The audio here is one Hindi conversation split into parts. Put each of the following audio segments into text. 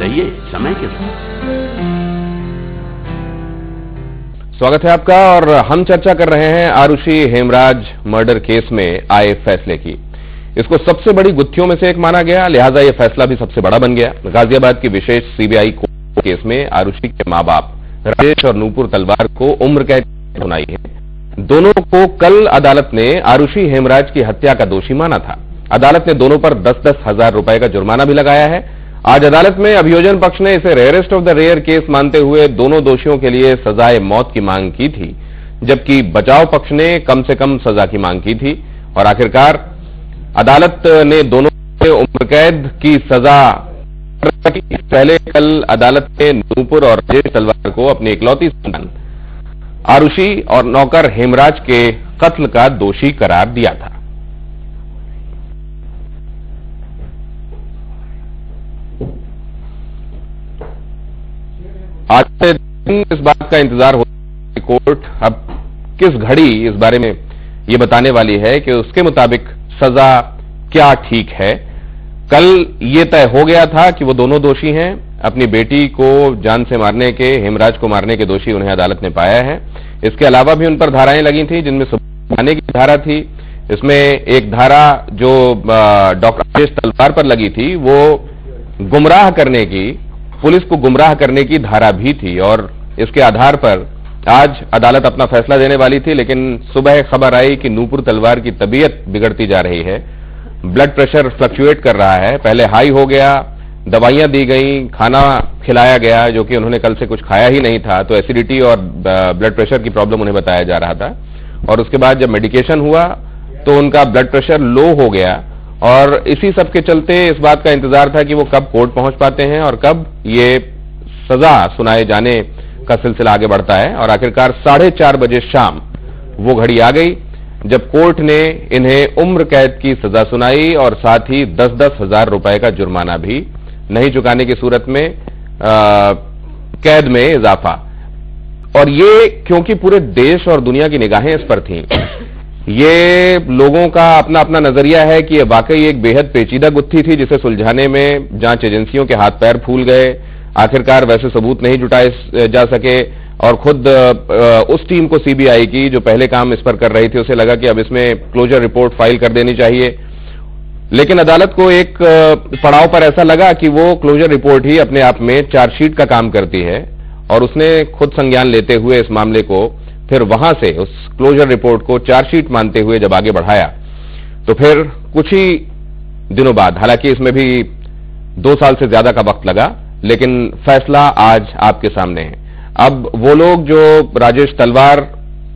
रहिए समय के साथ। स्वागत है आपका। और हम चर्चा कर रहे हैं आरुषि हेमराज मर्डर केस में आए फैसले की। इसको सबसे बड़ी गुत्थियों में से एक माना गया, लिहाजा यह फैसला भी सबसे बड़ा बन गया। गाजियाबाद की विशेष सीबीआई कोर्ट केस में आरुषि के मां बाप राजेश और नूपुर तलवार को उम्र कैद सुनाई है। दोनों को कल अदालत ने आरुषि हेमराज की हत्या का दोषी माना था। अदालत ने दोनों पर 10-10 हजार रुपए का जुर्माना भी लगाया है। आज अदालत में अभियोजन पक्ष ने इसे rarest of the rare case मानते हुए दोनों दोषियों के लिए सजाए मौत की मांग की थी, जबकि बचाव पक्ष ने कम से कम सजा की मांग की थी। और आखिरकार अदालत ने दोनों को उम्र कैद की सजा। पहले कल अदालत ने नूपुर और राजेश तलवार को अपनी इकलौती संतान आरुषि और नौकर हेमराज के कत्ल का दोषी करार दिया था। आज से दिन इस बात का इंतजार हो रहा है कि कोर्ट अब किस घड़ी इस बारे में ये बताने वाली है कि उसके मुताबिक सजा क्या ठीक है। कल ये तय हो गया था कि वो दोनों दोषी हैं। अपनी बेटी को जान से मारने के, हेमराज को मारने के दोषी उन्हें अदालत ने पाया है। इसके अलावा भी उन पर धाराएं लगी थी, जिनमें सुबह की धारा थी। इसमें एक धारा जो डॉक्टर राजेश तलवार पर लगी थी वो गुमराह करने की, पुलिस को गुमराह करने की धारा भी थी। और इसके आधार पर आज अदालत अपना फैसला देने वाली थी, लेकिन सुबह खबर आई कि नूपुर तलवार की तबीयत बिगड़ती जा रही है। ब्लड प्रेशर फ्लक्चुएट कर रहा है। पहले हाई हो गया, दवाइयां दी गई, खाना खिलाया गया जो कि उन्होंने कल से कुछ खाया ही नहीं था, तो एसिडिटी और ब्लड प्रेशर की प्रॉब्लम उन्हें बताया जा रहा था। और उसके बाद जब मेडिकेशन हुआ तो उनका ब्लड प्रेशर लो हो गया। और इसी सब के चलते इस बात का इंतजार था कि वो कब कोर्ट पहुंच पाते हैं और कब ये सजा सुनाए जाने का सिलसिला आगे बढ़ता है। और आखिरकार 4:30 बजे शाम वो घड़ी आ गई जब कोर्ट ने इन्हें उम्र कैद की सजा सुनाई और साथ ही 10-10 हजार रुपए का जुर्माना भी, नहीं चुकाने की सूरत में कैद में इजाफा। और ये क्योंकि पूरे देश और दुनिया की निगाहें इस पर थीं, ये लोगों का अपना अपना नजरिया है कि ये वाकई एक बेहद पेचीदा गुत्थी थी जिसे सुलझाने में जांच एजेंसियों के हाथ पैर फूल गए। आखिरकार वैसे सबूत नहीं जुटाए जा सके और खुद उस टीम को सीबीआई की जो पहले काम इस पर कर रही थी उसे लगा कि अब इसमें क्लोजर रिपोर्ट फाइल कर देनी चाहिए। लेकिन अदालत को एक पड़ाव पर ऐसा लगा कि वो क्लोजर रिपोर्ट ही अपने आप में चार्जशीट का काम करती है और उसने खुद संज्ञान लेते हुए इस मामले को फिर वहां से उस क्लोजर रिपोर्ट को चार्जशीट मानते हुए जब आगे बढ़ाया तो फिर कुछ ही दिनों बाद, हालांकि इसमें भी 2 साल से ज्यादा का वक्त लगा, लेकिन फैसला आज आपके सामने है। अब वो लोग जो राजेश तलवार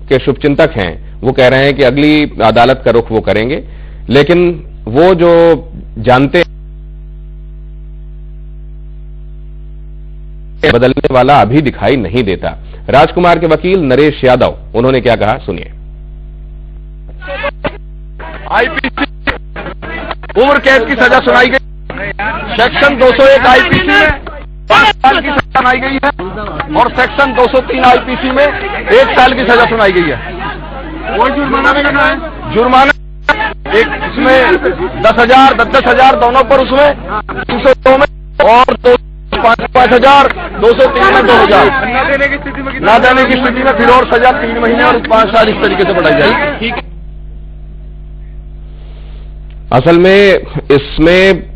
के शुभचिंतक हैं वो कह रहे हैं कि अगली अदालत का रुख वो करेंगे, लेकिन वो जो जानते बदलने वाला अभी दिखाई नहीं देता। राजकुमार के वकील नरेश यादव, उन्होंने क्या कहा सुनिए। आईपीसी उम्र कैद की सजा सुनाई गई। सेक्शन 201 आईपीसी में 5 साल की सजा सुनाई गई है और सेक्शन 203 आईपीसी में 1 साल की सजा सुनाई गई है। और जुर्माना भी लगा है। जुर्माना एक इसमें 10,000, 10,000 दोनों पर, उसमें 302 में और 5,000, 203 में 2,000। ना देने की स्थिति में फिर और सजा 3 महीने और 5 साल इस तरीके से बढ़ाई जाएगी। ठीक है। असल में इसमें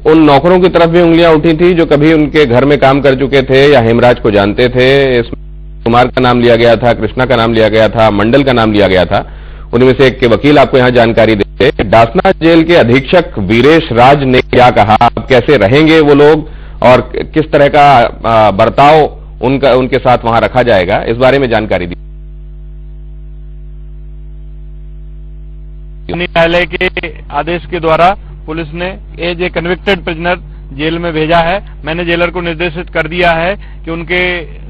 उन नौकरों की तरफ भी उंगलियां उठी थी जो कभी उनके घर में काम कर चुके थे या हेमराज को जानते थे। इसमें कुमार का नाम लिया गया था, कृष्णा का नाम लिया गया था, मंडल का नाम लिया गया था। उनमें से एक के वकील आपको यहां जानकारी देते। डासना जेल के अधीक्षक वीरेश राज ने क्या कहा, कैसे रहेंगे वो लोग और किस तरह का बर्ताव उनके साथ वहां रखा जाएगा, इस बारे में जानकारी दी। न्यायालय के आदेश के द्वारा पुलिस ने as a convicted prisoner jail में भेजा है। मैंने जेलर को निर्देशित कर दिया है कि उनके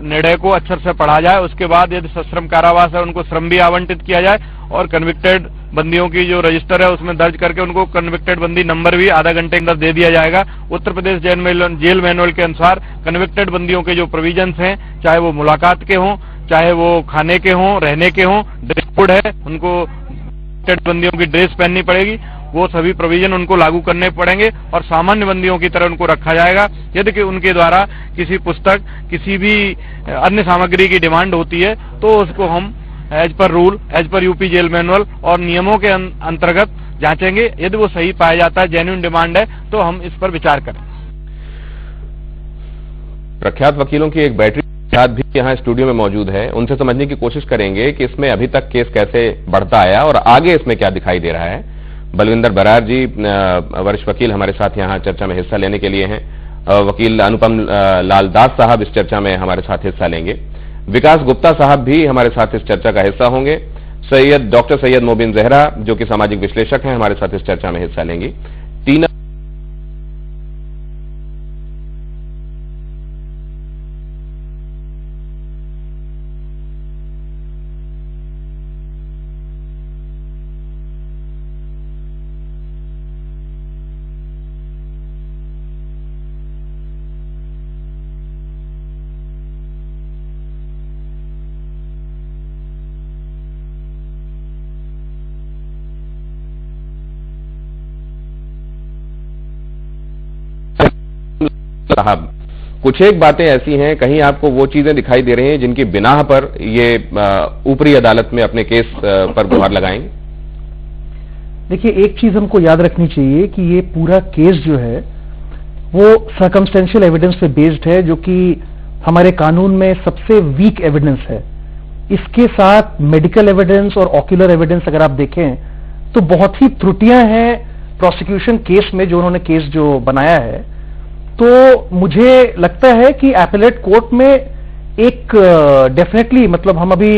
निर्णय को अक्षर से पढ़ा जाए, उसके बाद यदि सश्रम कारावास है उनको श्रम भी आवंटित किया जाए और कन्विक्टेड बंदियों की जो रजिस्टर है उसमें दर्ज करके उनको कन्विक्टेड बंदी नंबर भी आधा घंटे के अंदर दे दिया जाएगा। उत्तर प्रदेश जेल मैनुअल के अनुसार कन्विक्टेड बंदियों के जो प्रोविजंस हैं, चाहे वो मुलाकात के हों, चाहे वो खाने के हों, रहने के हों, ड्रेस कोड है, उनको कन्विक्टेड बंदियों की ड्रेस पहननी पड़ेगी। वो सभी प्रोविजन उनको लागू करने पड़ेंगे और सामान्य बंदियों की तरह उनको रखा जाएगा। यदि उनके द्वारा किसी पुस्तक, किसी भी अन्य सामग्री की डिमांड होती है तो उसको हम as per rule, as per UP jail manual और नियमों के अंतर्गत जांचेंगे। यदि वो सही पाया जाता है, जेन्युइन डिमांड है, तो हम इस पर विचार करें। प्रख्यात वकीलों की एक बैटरी साथ भी यहाँ स्टूडियो में मौजूद है, उनसे समझने की कोशिश करेंगे कि इसमें अभी तक केस कैसे बढ़ता आया और आगे इसमें क्या दिखाई दे रहा है। बलविंदर बरार जी, वरिष्ठ वकील, हमारे साथ यहाँ चर्चा में हिस्सा लेने के लिए हैं। वकील अनुपम लाल दास साहब इस चर्चा में हमारे साथ हिस्सा लेंगे। विकास गुप्ता साहब भी हमारे साथ इस चर्चा का हिस्सा होंगे। डॉक्टर सैयद मोबिन जहरा, जो कि सामाजिक विश्लेषक हैं, हमारे साथ इस चर्चा में हिस्सा लेंगी। टीना साहब, कुछ एक बातें ऐसी हैं, कहीं आपको वो चीजें दिखाई दे रही हैं जिनकी बिनाह पर ये ऊपरी अदालत में अपने केस पर गुहार लगाएंगे? देखिए, एक चीज हमको याद रखनी चाहिए कि ये पूरा केस जो है वो सर्कमस्टेंशियल एविडेंस पे बेस्ड है, जो कि हमारे कानून में सबसे वीक एविडेंस है। इसके साथ मेडिकल एविडेंस और ऑक्यूलर एविडेंस अगर आप देखें तो बहुत ही त्रुटियां हैं प्रोसिक्यूशन केस में, जो उन्होंने केस जो बनाया है। तो मुझे लगता है कि एपेलेट कोर्ट में एक डेफिनेटली, मतलब हम अभी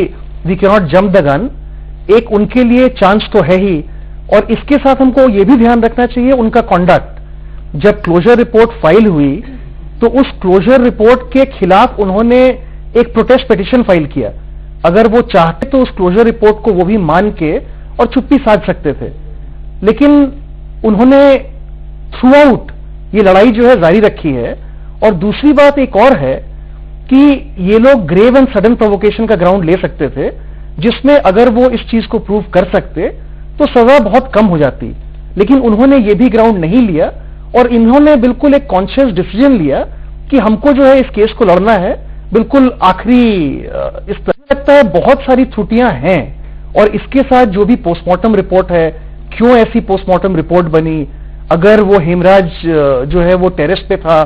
we can not jump the gun, एक उनके लिए चांस तो है ही। और इसके साथ हमको ये भी ध्यान रखना चाहिए उनका कॉन्डक्ट। जब क्लोजर रिपोर्ट फाइल हुई तो उस क्लोजर रिपोर्ट के खिलाफ उन्होंने एक प्रोटेस्ट पिटीशन फाइल किया। अगर वो चाहते तो उस क्लोजर रिपोर्ट को वो भी मान के और चुप्पी साध सकते थे, लेकिन उन्होंने थ्रू आउट ये लड़ाई जो है जारी रखी है। और दूसरी बात एक और है कि ये लोग ग्रेव एंड सडन प्रोवोकेशन का ग्राउंड ले सकते थे, जिसमें अगर वो इस चीज को प्रूव कर सकते तो सजा बहुत कम हो जाती, लेकिन उन्होंने ये भी ग्राउंड नहीं लिया और इन्होंने बिल्कुल एक कॉन्शियस डिसीजन लिया कि हमको जो है इस केस को लड़ना है बिल्कुल आखिरी। इस तरह लगता है बहुत सारी त्रुटियां हैं। और इसके साथ जो भी पोस्टमार्टम रिपोर्ट है, क्यों ऐसी पोस्टमार्टम रिपोर्ट बनी, अगर वो हेमराज जो है वो टेरेस पे था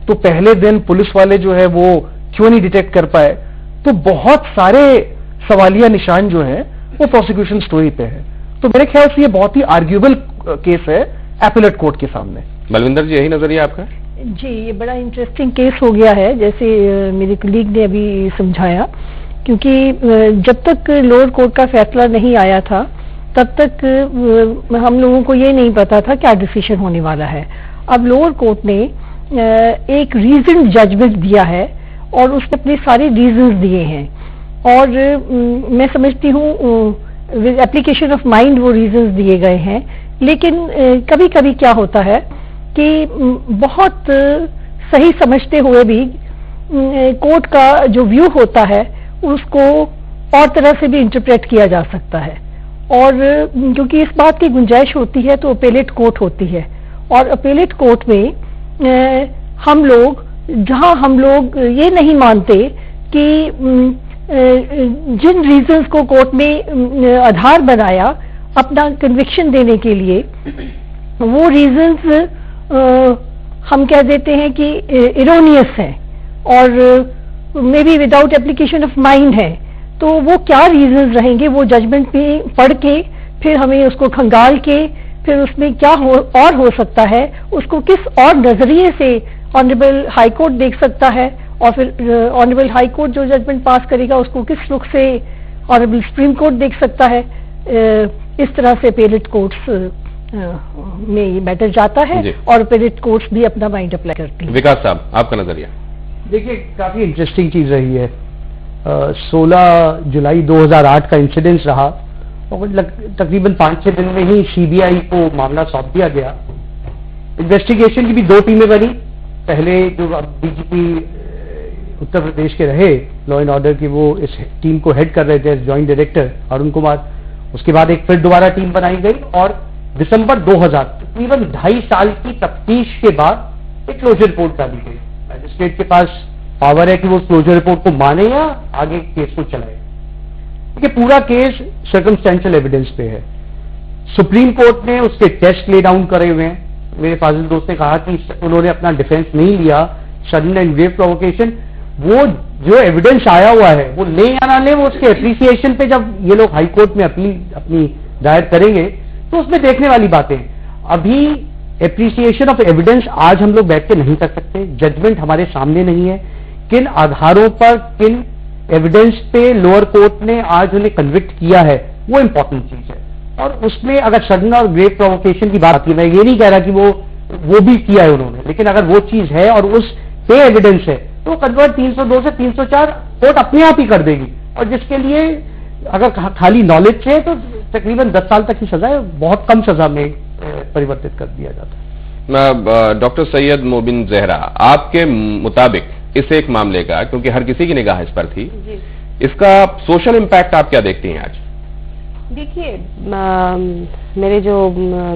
तो पहले दिन पुलिस वाले जो है वो क्यों नहीं डिटेक्ट कर पाए। तो बहुत सारे सवालिया निशान जो है वो प्रोसिक्यूशन स्टोरी पे है। तो मेरे ख्याल से ये बहुत ही आर्ग्यूबल केस है एपेलेट कोर्ट के सामने। बलविंदर जी, यही नजरिया आपका? जी, ये बड़ा इंटरेस्टिंग केस हो गया है, जैसे मेरे कलीग ने अभी समझाया, क्योंकि जब तक लोअर कोर्ट का फैसला नहीं आया था तब तक हम लोगों को ये नहीं पता था क्या डिसीजन होने वाला है। अब लोअर कोर्ट ने एक रीजन जजमेंट दिया है और उसने अपने सारे रीजंस दिए हैं, और मैं समझती हूँ विद एप्लीकेशन ऑफ माइंड वो रीजंस दिए गए हैं। लेकिन कभी कभी क्या होता है कि बहुत सही समझते हुए भी कोर्ट का जो व्यू होता है उसको और तरह से भी इंटरप्रेट किया जा सकता है। और क्योंकि इस बात की गुंजाइश होती है तो अपेलेट कोर्ट होती है, और अपेलेट कोर्ट में हम लोग, जहां हम लोग ये नहीं मानते कि जिन रीजंस को कोर्ट ने आधार बनाया अपना कन्विक्शन देने के लिए, वो रीजंस हम कह देते हैं कि इरोनियस हैं और may be without application of mind है। तो वो क्या रीजंस रहेंगे, वो जजमेंट में पढ़ के फिर हमें उसको खंगाल के फिर उसमें क्या हो सकता है, उसको किस और नजरिए से ऑनरेबल हाई कोर्ट देख सकता है, और फिर ऑनरेबल हाई कोर्ट जो जजमेंट पास करेगा उसको किस रुख से ऑनरेबल सुप्रीम कोर्ट देख सकता है। इस तरह से अपेलेट कोर्ट्स में ये मैटर जाता है और अपेलेट कोर्ट्स भी अपना माइंड अप्लाई करती है। विकास साहब, आपका नजरिया? देखिए, काफी इंटरेस्टिंग चीज रही है। 16 जुलाई 2008 का इंसिडेंस रहा और तकरीबन 5-6 दिन में ही सीबीआई को मामला सौंप दिया गया। इन्वेस्टिगेशन की भी 2 टीमें बनी। पहले जो डीजीपी उत्तर प्रदेश के रहे लॉ एंड ऑर्डर की, वो इस टीम को हेड कर रहे थे, ज्वाइंट डायरेक्टर अरुण कुमार। उसके बाद एक फिर दोबारा टीम बनाई गई और दिसंबर 2000, तकरीबन 2.5 साल की तफ्तीश के बाद एक क्लोजर रिपोर्ट डाली गई। मैजिस्ट्रेट के पास पावर है कि वो क्लोजर रिपोर्ट को माने या आगे केस को चलाए। देखिए, पूरा केस सर्कमस्टेंशियल एविडेंस पे है। सुप्रीम कोर्ट ने उसके टेस्ट ले डाउन करे हुए हैं। मेरे फाजिल दोस्त ने कहा कि उन्होंने अपना डिफेंस नहीं लिया, सडन एंड ग्रेव प्रोवोकेशन। वो जो एविडेंस आया हुआ है वो ले या ना ले, वो उसके एप्रिसिएशन पे जब ये लोग हाई कोर्ट में अपील अपनी दायर करेंगे तो उसमें देखने वाली बातें। अभी एप्रिसिएशन ऑफ एविडेंस आज हम लोग बैठ के नहीं कर सकते, जजमेंट हमारे सामने नहीं है। किन आधारों पर, किन एविडेंस पे लोअर कोर्ट ने आज उन्हें कन्विक्ट किया है, वो इंपॉर्टेंट चीज है। और उसमें अगर सडन और ग्रेव प्रोवोकेशन की बात आती है, मैं ये नहीं कह रहा कि वो भी किया है उन्होंने, लेकिन अगर वो चीज है और उस पे एविडेंस है तो कन्वर्ट 302 से 304 कोर्ट अपने आप ही कर देगी। और जिसके लिए अगर खाली नॉलेज से तो तकरीबन 10 साल तक की सजा है, बहुत कम सजा में परिवर्तित कर दिया जाता है। डॉक्टर सैयद मोबिन जहरा, आपके मुताबिक इस एक मामले का, क्योंकि हर किसी की निगाह इस पर थी, इसका सोशल इंपैक्ट आप क्या देखती हैं आज? देखिए, मेरे जो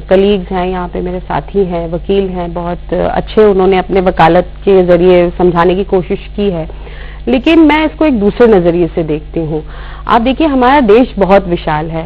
कलीग्स हैं यहाँ पे, मेरे साथी हैं, वकील हैं, बहुत अच्छे उन्होंने अपने वकालत के जरिए समझाने की कोशिश की है, लेकिन मैं इसको एक दूसरे नजरिए से देखती हूँ। आप देखिए, हमारा देश बहुत विशाल है।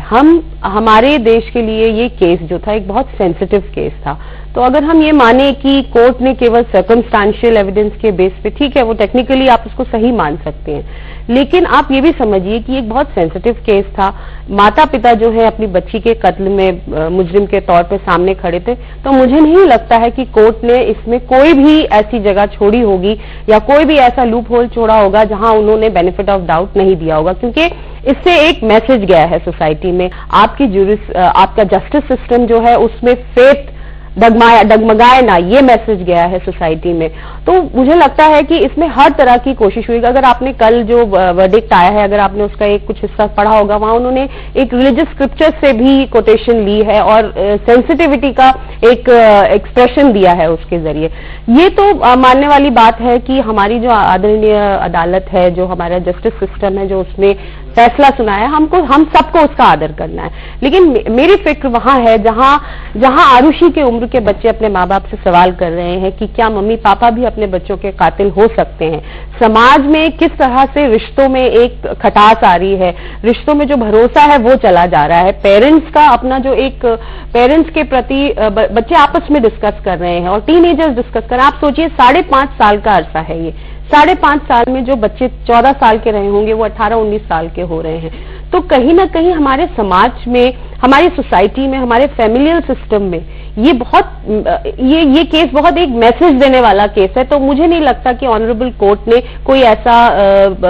हमारे देश के लिए ये केस जो था एक बहुत सेंसिटिव केस था। तो अगर हम ये माने कि कोर्ट ने केवल सर्कमस्टांशियल एविडेंस के बेस पे, ठीक है, वो टेक्निकली आप उसको सही मान सकते हैं, लेकिन आप ये भी समझिए कि एक बहुत सेंसिटिव केस था। माता पिता जो है अपनी बच्ची के कत्ल में मुजरिम के तौर पे सामने खड़े थे। तो मुझे नहीं लगता है कि कोर्ट ने इसमें कोई भी ऐसी जगह छोड़ी होगी या कोई भी ऐसा लूप होल छोड़ा होगा जहां उन्होंने बेनिफिट ऑफ डाउट नहीं दिया होगा, क्योंकि इससे एक मैसेज गया है सोसाइटी में, आपका जस्टिस सिस्टम जो है उसमें फेथ डगमगाए ना, ये मैसेज गया है सोसाइटी में। तो मुझे लगता है कि इसमें हर तरह की कोशिश हुई। अगर आपने कल जो वर्डिक्ट आया है, अगर आपने उसका एक कुछ हिस्सा पढ़ा होगा, वहां उन्होंने एक रिलीजियस स्क्रिप्चर से भी कोटेशन ली है और सेंसिटिविटी का एक एक्सप्रेशन दिया है उसके जरिए। ये तो मानने वाली बात है कि हमारी जो आदरणीय अदालत है, जो हमारा जस्टिस सिस्टम है, जो उसने फैसला सुनाया, हम सबको उसका आदर करना है। लेकिन मेरी फिक्र वहां है जहां आरुषि के उम्र के बच्चे अपने माँ बाप से सवाल कर रहे हैं कि क्या मम्मी पापा भी अपने बच्चों के कातिल हो सकते हैं। समाज में किस तरह से रिश्तों में एक खटास आ रही है, रिश्तों में जो भरोसा है वो चला जा रहा है। पेरेंट्स का अपना जो एक पेरेंट्स के प्रति बच्चे आपस में डिस्कस कर रहे हैं और टीनेजर्स डिस्कस कर रहे हैं। आप सोचिए, 5.5 साल का अरसा है ये। 5.5 साल में जो बच्चे 14 साल के रहे होंगे, वो 18-19 साल के हो रहे हैं। तो कहीं ना कहीं हमारे समाज में, हमारी सोसाइटी में, हमारे फैमिलियल सिस्टम में ये केस बहुत एक मैसेज देने वाला केस है। तो मुझे नहीं लगता कि ऑनरेबल कोर्ट ने कोई ऐसा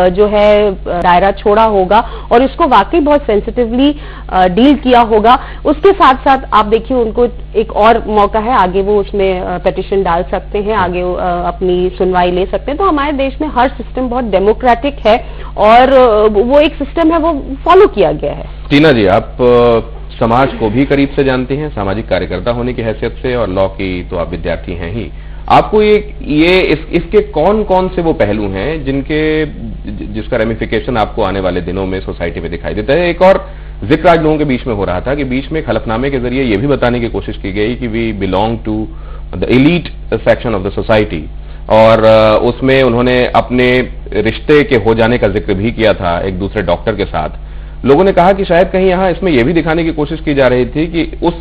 जो है दायरा छोड़ा होगा और इसको वाकई बहुत सेंसिटिवली डील किया होगा। उसके साथ साथ आप देखिए, उनको एक और मौका है, आगे वो उसमें पिटिशन डाल सकते हैं, आगे अपनी सुनवाई ले सकते हैं। तो हमारे देश में हर सिस्टम बहुत डेमोक्रेटिक है और वो एक सिस्टम है, वो फॉलो किया गया है। टीना जी, आप समाज को भी करीब से जानती हैं, सामाजिक कार्यकर्ता होने की हैसियत से, और लॉ की तो आप विद्यार्थी हैं ही। आपको इसके कौन कौन से वो पहलू हैं जिसका रेमिफिकेशन आपको आने वाले दिनों में सोसाइटी में दिखाई देता है? एक और जिक्र आज लोगों के बीच में हो रहा था कि बीच में एक हलफनामे के जरिए ये भी बताने की कोशिश की गई कि we belong to the elite section of the society, और उसमें उन्होंने अपने रिश्ते के हो जाने का जिक्र भी किया था एक दूसरे डॉक्टर के साथ। लोगों ने कहा कि शायद कहीं यहां इसमें यह भी दिखाने की कोशिश की जा रही थी कि उस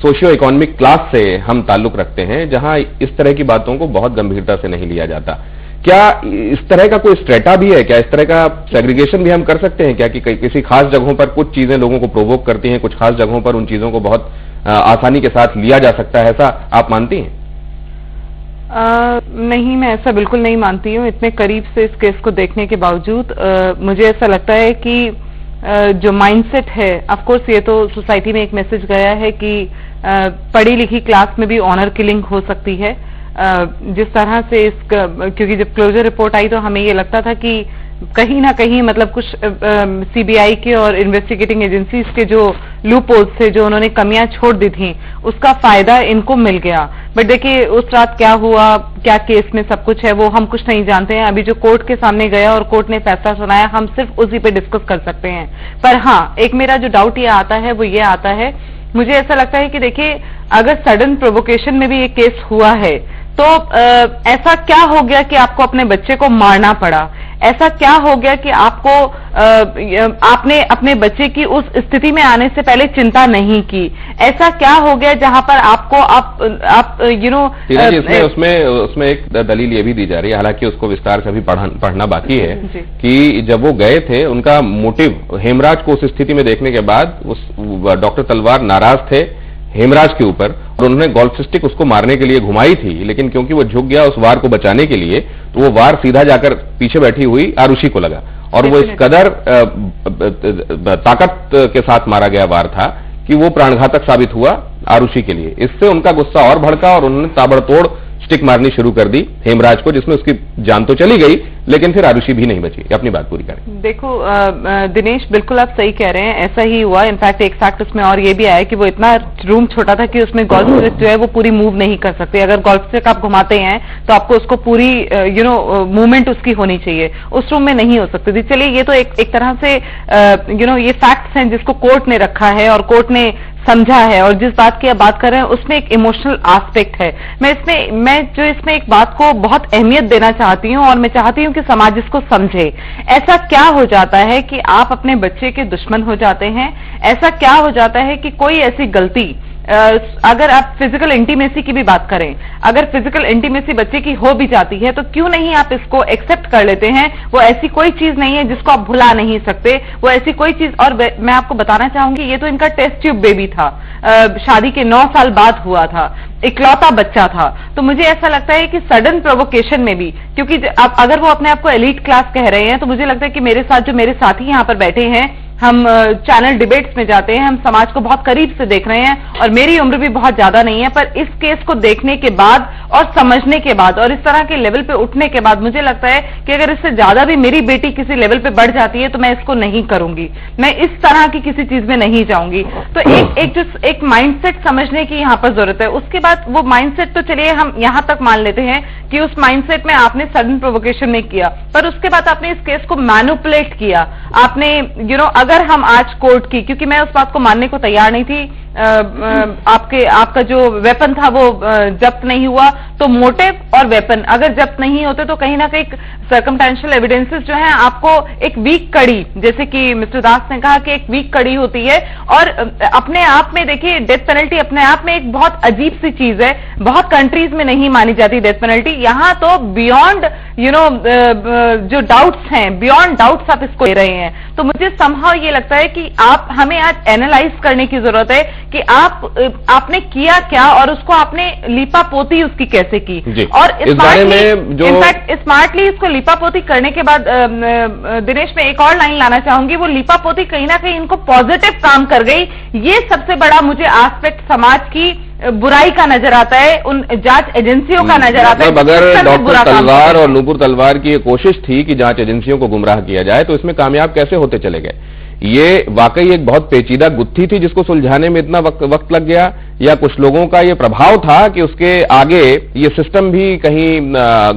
सोशियो इकोनॉमिक क्लास से हम ताल्लुक रखते हैं जहां इस तरह की बातों को बहुत गंभीरता से नहीं लिया जाता। क्या इस तरह का कोई स्ट्रेटा भी है? क्या इस तरह का सेग्रीगेशन भी हम कर सकते हैं क्या कि किसी खास जगहों पर कुछ चीजें लोगों को प्रोवोक करती हैं, कुछ खास जगहों पर उन चीजों को बहुत आसानी के साथ लिया जा सकता है, ऐसा आप मानती हैं? नहीं, मैं ऐसा बिल्कुल नहीं मानती हूँ। इतने करीब से इस केस को देखने के बावजूद मुझे ऐसा लगता है कि जो माइंडसेट है, ऑफ कोर्स ये तो सोसाइटी में एक मैसेज गया है कि पढ़ी लिखी क्लास में भी ऑनर किलिंग हो सकती है। जिस तरह से क्योंकि जब क्लोजर रिपोर्ट आई तो हमें ये लगता था कि कहीं ना कहीं मतलब कुछ सीबीआई के और इन्वेस्टिगेटिंग एजेंसीज के जो लूप होल्स थे, जो उन्होंने कमियां छोड़ दी थी, उसका फायदा इनको मिल गया। बट देखिए उस रात क्या हुआ, क्या केस में सब कुछ है, वो हम कुछ नहीं जानते हैं। अभी जो कोर्ट के सामने गया और कोर्ट ने फैसला सुनाया, हम सिर्फ उसी पे डिस्कस कर सकते हैं। पर हाँ, एक मेरा जो डाउट ये आता है वो ये आता है, मुझे ऐसा लगता है कि देखिए अगर सडन प्रोवोकेशन में भी ये केस हुआ है तो ऐसा क्या हो गया कि आपको अपने बच्चे को मारना पड़ा? ऐसा क्या हो गया कि आपको आपने अपने बच्चे की उस स्थिति में आने से पहले चिंता नहीं की? ऐसा क्या हो गया जहां पर आपको आप यू नो उसमें एक दलील ये भी दी जा रही है, हालांकि उसको विस्तार से अभी पढ़ना बाकी है, कि जब वो गए थे उनका मोटिव हेमराज को उस स्थिति में देखने के बाद डॉक्टर तलवार नाराज थे हेमराज के ऊपर और उन्होंने गोल्फ स्टिक उसको मारने के लिए घुमाई थी, लेकिन क्योंकि वो झुक गया उस वार को बचाने के लिए, तो वो वार सीधा जाकर पीछे बैठी हुई आरुषि को लगा और वो इस कदर ताकत के साथ मारा गया वार था कि वो प्राणघातक साबित हुआ आरुषि के लिए। इससे उनका गुस्सा और भड़का और उन्होंने ताबड़तोड़ स्टिक मारनी शुरू कर दी हेमराज को, जिसमें उसकी जान तो चली गई लेकिन फिर आरुषि भी नहीं बची। अपनी बात पूरी करें। देखो दिनेश, बिल्कुल आप सही कह रहे हैं, ऐसा ही हुआ। इनफैक्ट एक फैक्ट उसमें और ये भी आया कि वो इतना रूम छोटा था कि उसमें गोल्फ स्टिक जो है वो पूरी मूव नहीं कर सकती। अगर गोल्फ स्टिक आप घुमाते हैं तो आपको उसको पूरी मूवमेंट उसकी होनी चाहिए, उस रूम में नहीं हो सकती थी। चलिए ये तो एक तरह से ये फैक्ट्स हैं जिसको कोर्ट ने रखा है और कोर्ट ने समझा है, और जिस बात की आप बात कर रहे हैं उसमें एक इमोशनल एस्पेक्ट है। मैं इसमें एक बात को बहुत अहमियत देना चाहती हूं और मैं चाहती हूं कि समाज इसको समझे। ऐसा क्या हो जाता है कि आप अपने बच्चे के दुश्मन हो जाते हैं? ऐसा क्या हो जाता है कि कोई ऐसी गलती, अगर आप फिजिकल इंटीमेसी की भी बात करें, अगर फिजिकल इंटीमेसी बच्चे की हो भी जाती है तो क्यों नहीं आप इसको एक्सेप्ट कर लेते हैं? वो ऐसी कोई चीज नहीं है जिसको आप भुला नहीं सकते, वो ऐसी कोई चीज। और मैं आपको बताना चाहूंगी, ये तो इनका टेस्ट ट्यूब बेबी था, शादी के 9 साल बाद हुआ था, इकलौता बच्चा था। तो मुझे ऐसा लगता है कि सडन प्रोवोकेशन में भी, क्योंकि अगर वो अपने आप को एलीट क्लास कह रहे हैं, तो मुझे लगता है कि मेरे साथ जो मेरे साथी यहां पर बैठे हैं, हम चैनल डिबेट्स में जाते हैं, हम समाज को बहुत करीब से देख रहे हैं और मेरी उम्र भी बहुत ज्यादा नहीं है, पर इस केस को देखने के बाद और समझने के बाद और इस तरह के लेवल पे उठने के बाद मुझे लगता है कि अगर इससे ज्यादा भी मेरी बेटी किसी लेवल पे बढ़ जाती है तो मैं इसको नहीं करूंगी, मैं इस तरह की किसी चीज में नहीं जाऊंगी। तो एक माइंडसेट समझने की यहाँ पर जरूरत है। उसके बाद वो माइंडसेट तो चलिए हम यहां तक मान लेते हैं कि उस माइंडसेट में आपने सडन प्रोवोकेशन में किया, पर उसके बाद आपने इस केस को मैनिपुलेट किया, आपने अगर हम आज कोर्ट की, क्योंकि मैं उस बात को मानने को तैयार नहीं थी, आपका जो वेपन था वो जब्त नहीं हुआ, तो मोटिव और वेपन अगर जब्त नहीं होते तो कहीं ना कहीं सर्कमस्टेंशियल एविडेंसेस जो है आपको एक वीक कड़ी, जैसे कि मिस्टर दास ने कहा कि एक वीक कड़ी होती है। और अपने आप में देखिए डेथ पेनल्टी अपने आप में एक बहुत अजीब सी चीज है, बहुत कंट्रीज में नहीं मानी जाती डेथ पेनल्टी, यहां तो बियॉन्ड जो डाउट्स हैं, बियॉन्ड डाउट्स आप इसको ले रहे हैं। तो मुझे समहाउ ये लगता है कि हमें आज एनालाइज करने की जरूरत है कि आपने किया क्या और उसको आपने लीपा पोती उसकी कैसे की, और इनफैक्ट स्मार्टली इसको लीपा पोती करने के बाद दिनेश में एक और लाइन लाना चाहूंगी, वो लीपा पोती कहीं ना कहीं इनको पॉजिटिव काम कर गई। ये सबसे बड़ा मुझे एस्पेक्ट समाज की बुराई का नजर आता है, उन जांच एजेंसियों का नजर आता है। अगर डॉक्टर तलवार और नूपुर तलवार की कोशिश थी कि जांच एजेंसियों को गुमराह किया जाए तो इसमें कामयाब कैसे होते चले गए? ये वाकई एक बहुत पेचीदा गुत्थी थी जिसको सुलझाने में इतना वक्त लग गया, या कुछ लोगों का ये प्रभाव था कि उसके आगे ये सिस्टम भी कहीं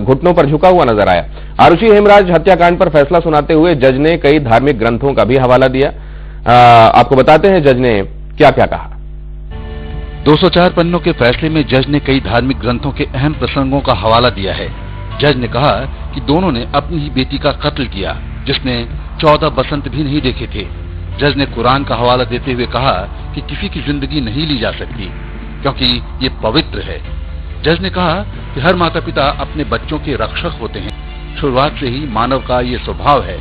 घुटनों पर झुका हुआ नजर आया? आरुषि हेमराज हत्याकांड पर फैसला सुनाते हुए जज ने कई धार्मिक ग्रंथों का भी हवाला दिया। आपको बताते हैं जज ने क्या क्या कहा। 204 पन्नों के फैसले में जज ने कई धार्मिक ग्रंथों के अहम प्रसंगों का हवाला दिया है। जज ने कहा कि दोनों ने अपनी ही बेटी का कत्ल किया जिसने 14 बसंत भी नहीं देखे थे। जज ने कुरान का हवाला देते हुए कहा कि किसी की जिंदगी नहीं ली जा सकती क्योंकि ये पवित्र है। जज ने कहा कि हर माता पिता अपने बच्चों के रक्षक होते हैं, शुरुआत से ही मानव का ये स्वभाव है,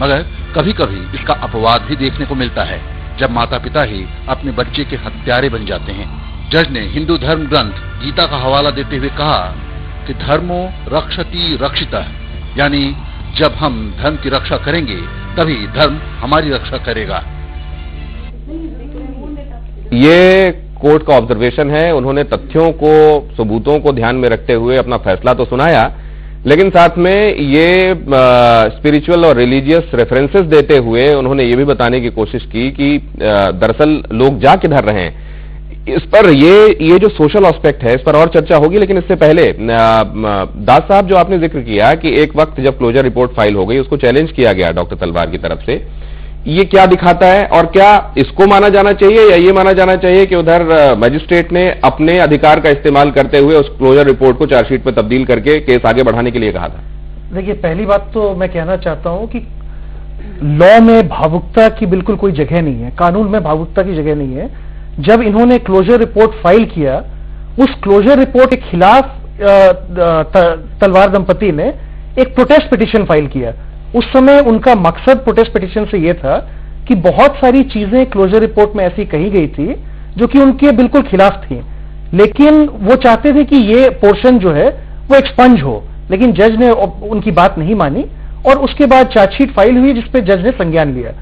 मगर कभी कभी इसका अपवाद भी देखने को मिलता है जब माता पिता ही अपने बच्चे के हत्यारे बन जाते हैं। जज ने हिंदू धर्म ग्रंथ गीता का हवाला देते हुए कहा कि धर्मो रक्षति रक्षितः, यानी जब हम धर्म की रक्षा करेंगे तभी धर्म हमारी रक्षा करेगा। ये कोर्ट का ऑब्जर्वेशन है, उन्होंने तथ्यों को, सबूतों को ध्यान में रखते हुए अपना फैसला तो सुनाया, लेकिन साथ में ये स्पिरिचुअल और रिलीजियस रेफरेंसेस देते हुए उन्होंने ये भी बताने की कोशिश की कि दरअसल लोग जा किधर रहे हैं। इस पर ये जो सोशल एस्पेक्ट है इस पर और चर्चा होगी, लेकिन इससे पहले दास साहब जो आपने जिक्र किया कि एक वक्त जब क्लोजर रिपोर्ट फाइल हो गई उसको चैलेंज किया गया डॉक्टर तलवार की तरफ से, ये क्या दिखाता है और क्या इसको माना जाना चाहिए या ये माना जाना चाहिए कि उधर मजिस्ट्रेट ने अपने अधिकार का इस्तेमाल करते हुए उस क्लोजर रिपोर्ट को चार्जशीट में तब्दील करके केस आगे बढ़ाने के लिए कहा था? देखिए, पहली बात तो मैं कहना चाहता हूं कि लॉ में भावुकता की बिल्कुल कोई जगह नहीं है, कानून में भावुकता की जगह नहीं है। जब इन्होंने क्लोजर रिपोर्ट फाइल किया, उस क्लोजर रिपोर्ट के खिलाफ तलवार दंपति ने एक प्रोटेस्ट पिटीशन फाइल किया। उस समय उनका मकसद प्रोटेस्ट पिटीशन से यह था कि बहुत सारी चीजें क्लोजर रिपोर्ट में ऐसी कही गई थी जो कि उनके बिल्कुल खिलाफ थी, लेकिन वो चाहते थे कि ये पोर्शन जो है वो एक्सपंज हो, लेकिन जज ने उनकी बात नहीं मानी और उसके बाद चार्जशीट फाइल हुई जिसपे जज ने संज्ञान लिया।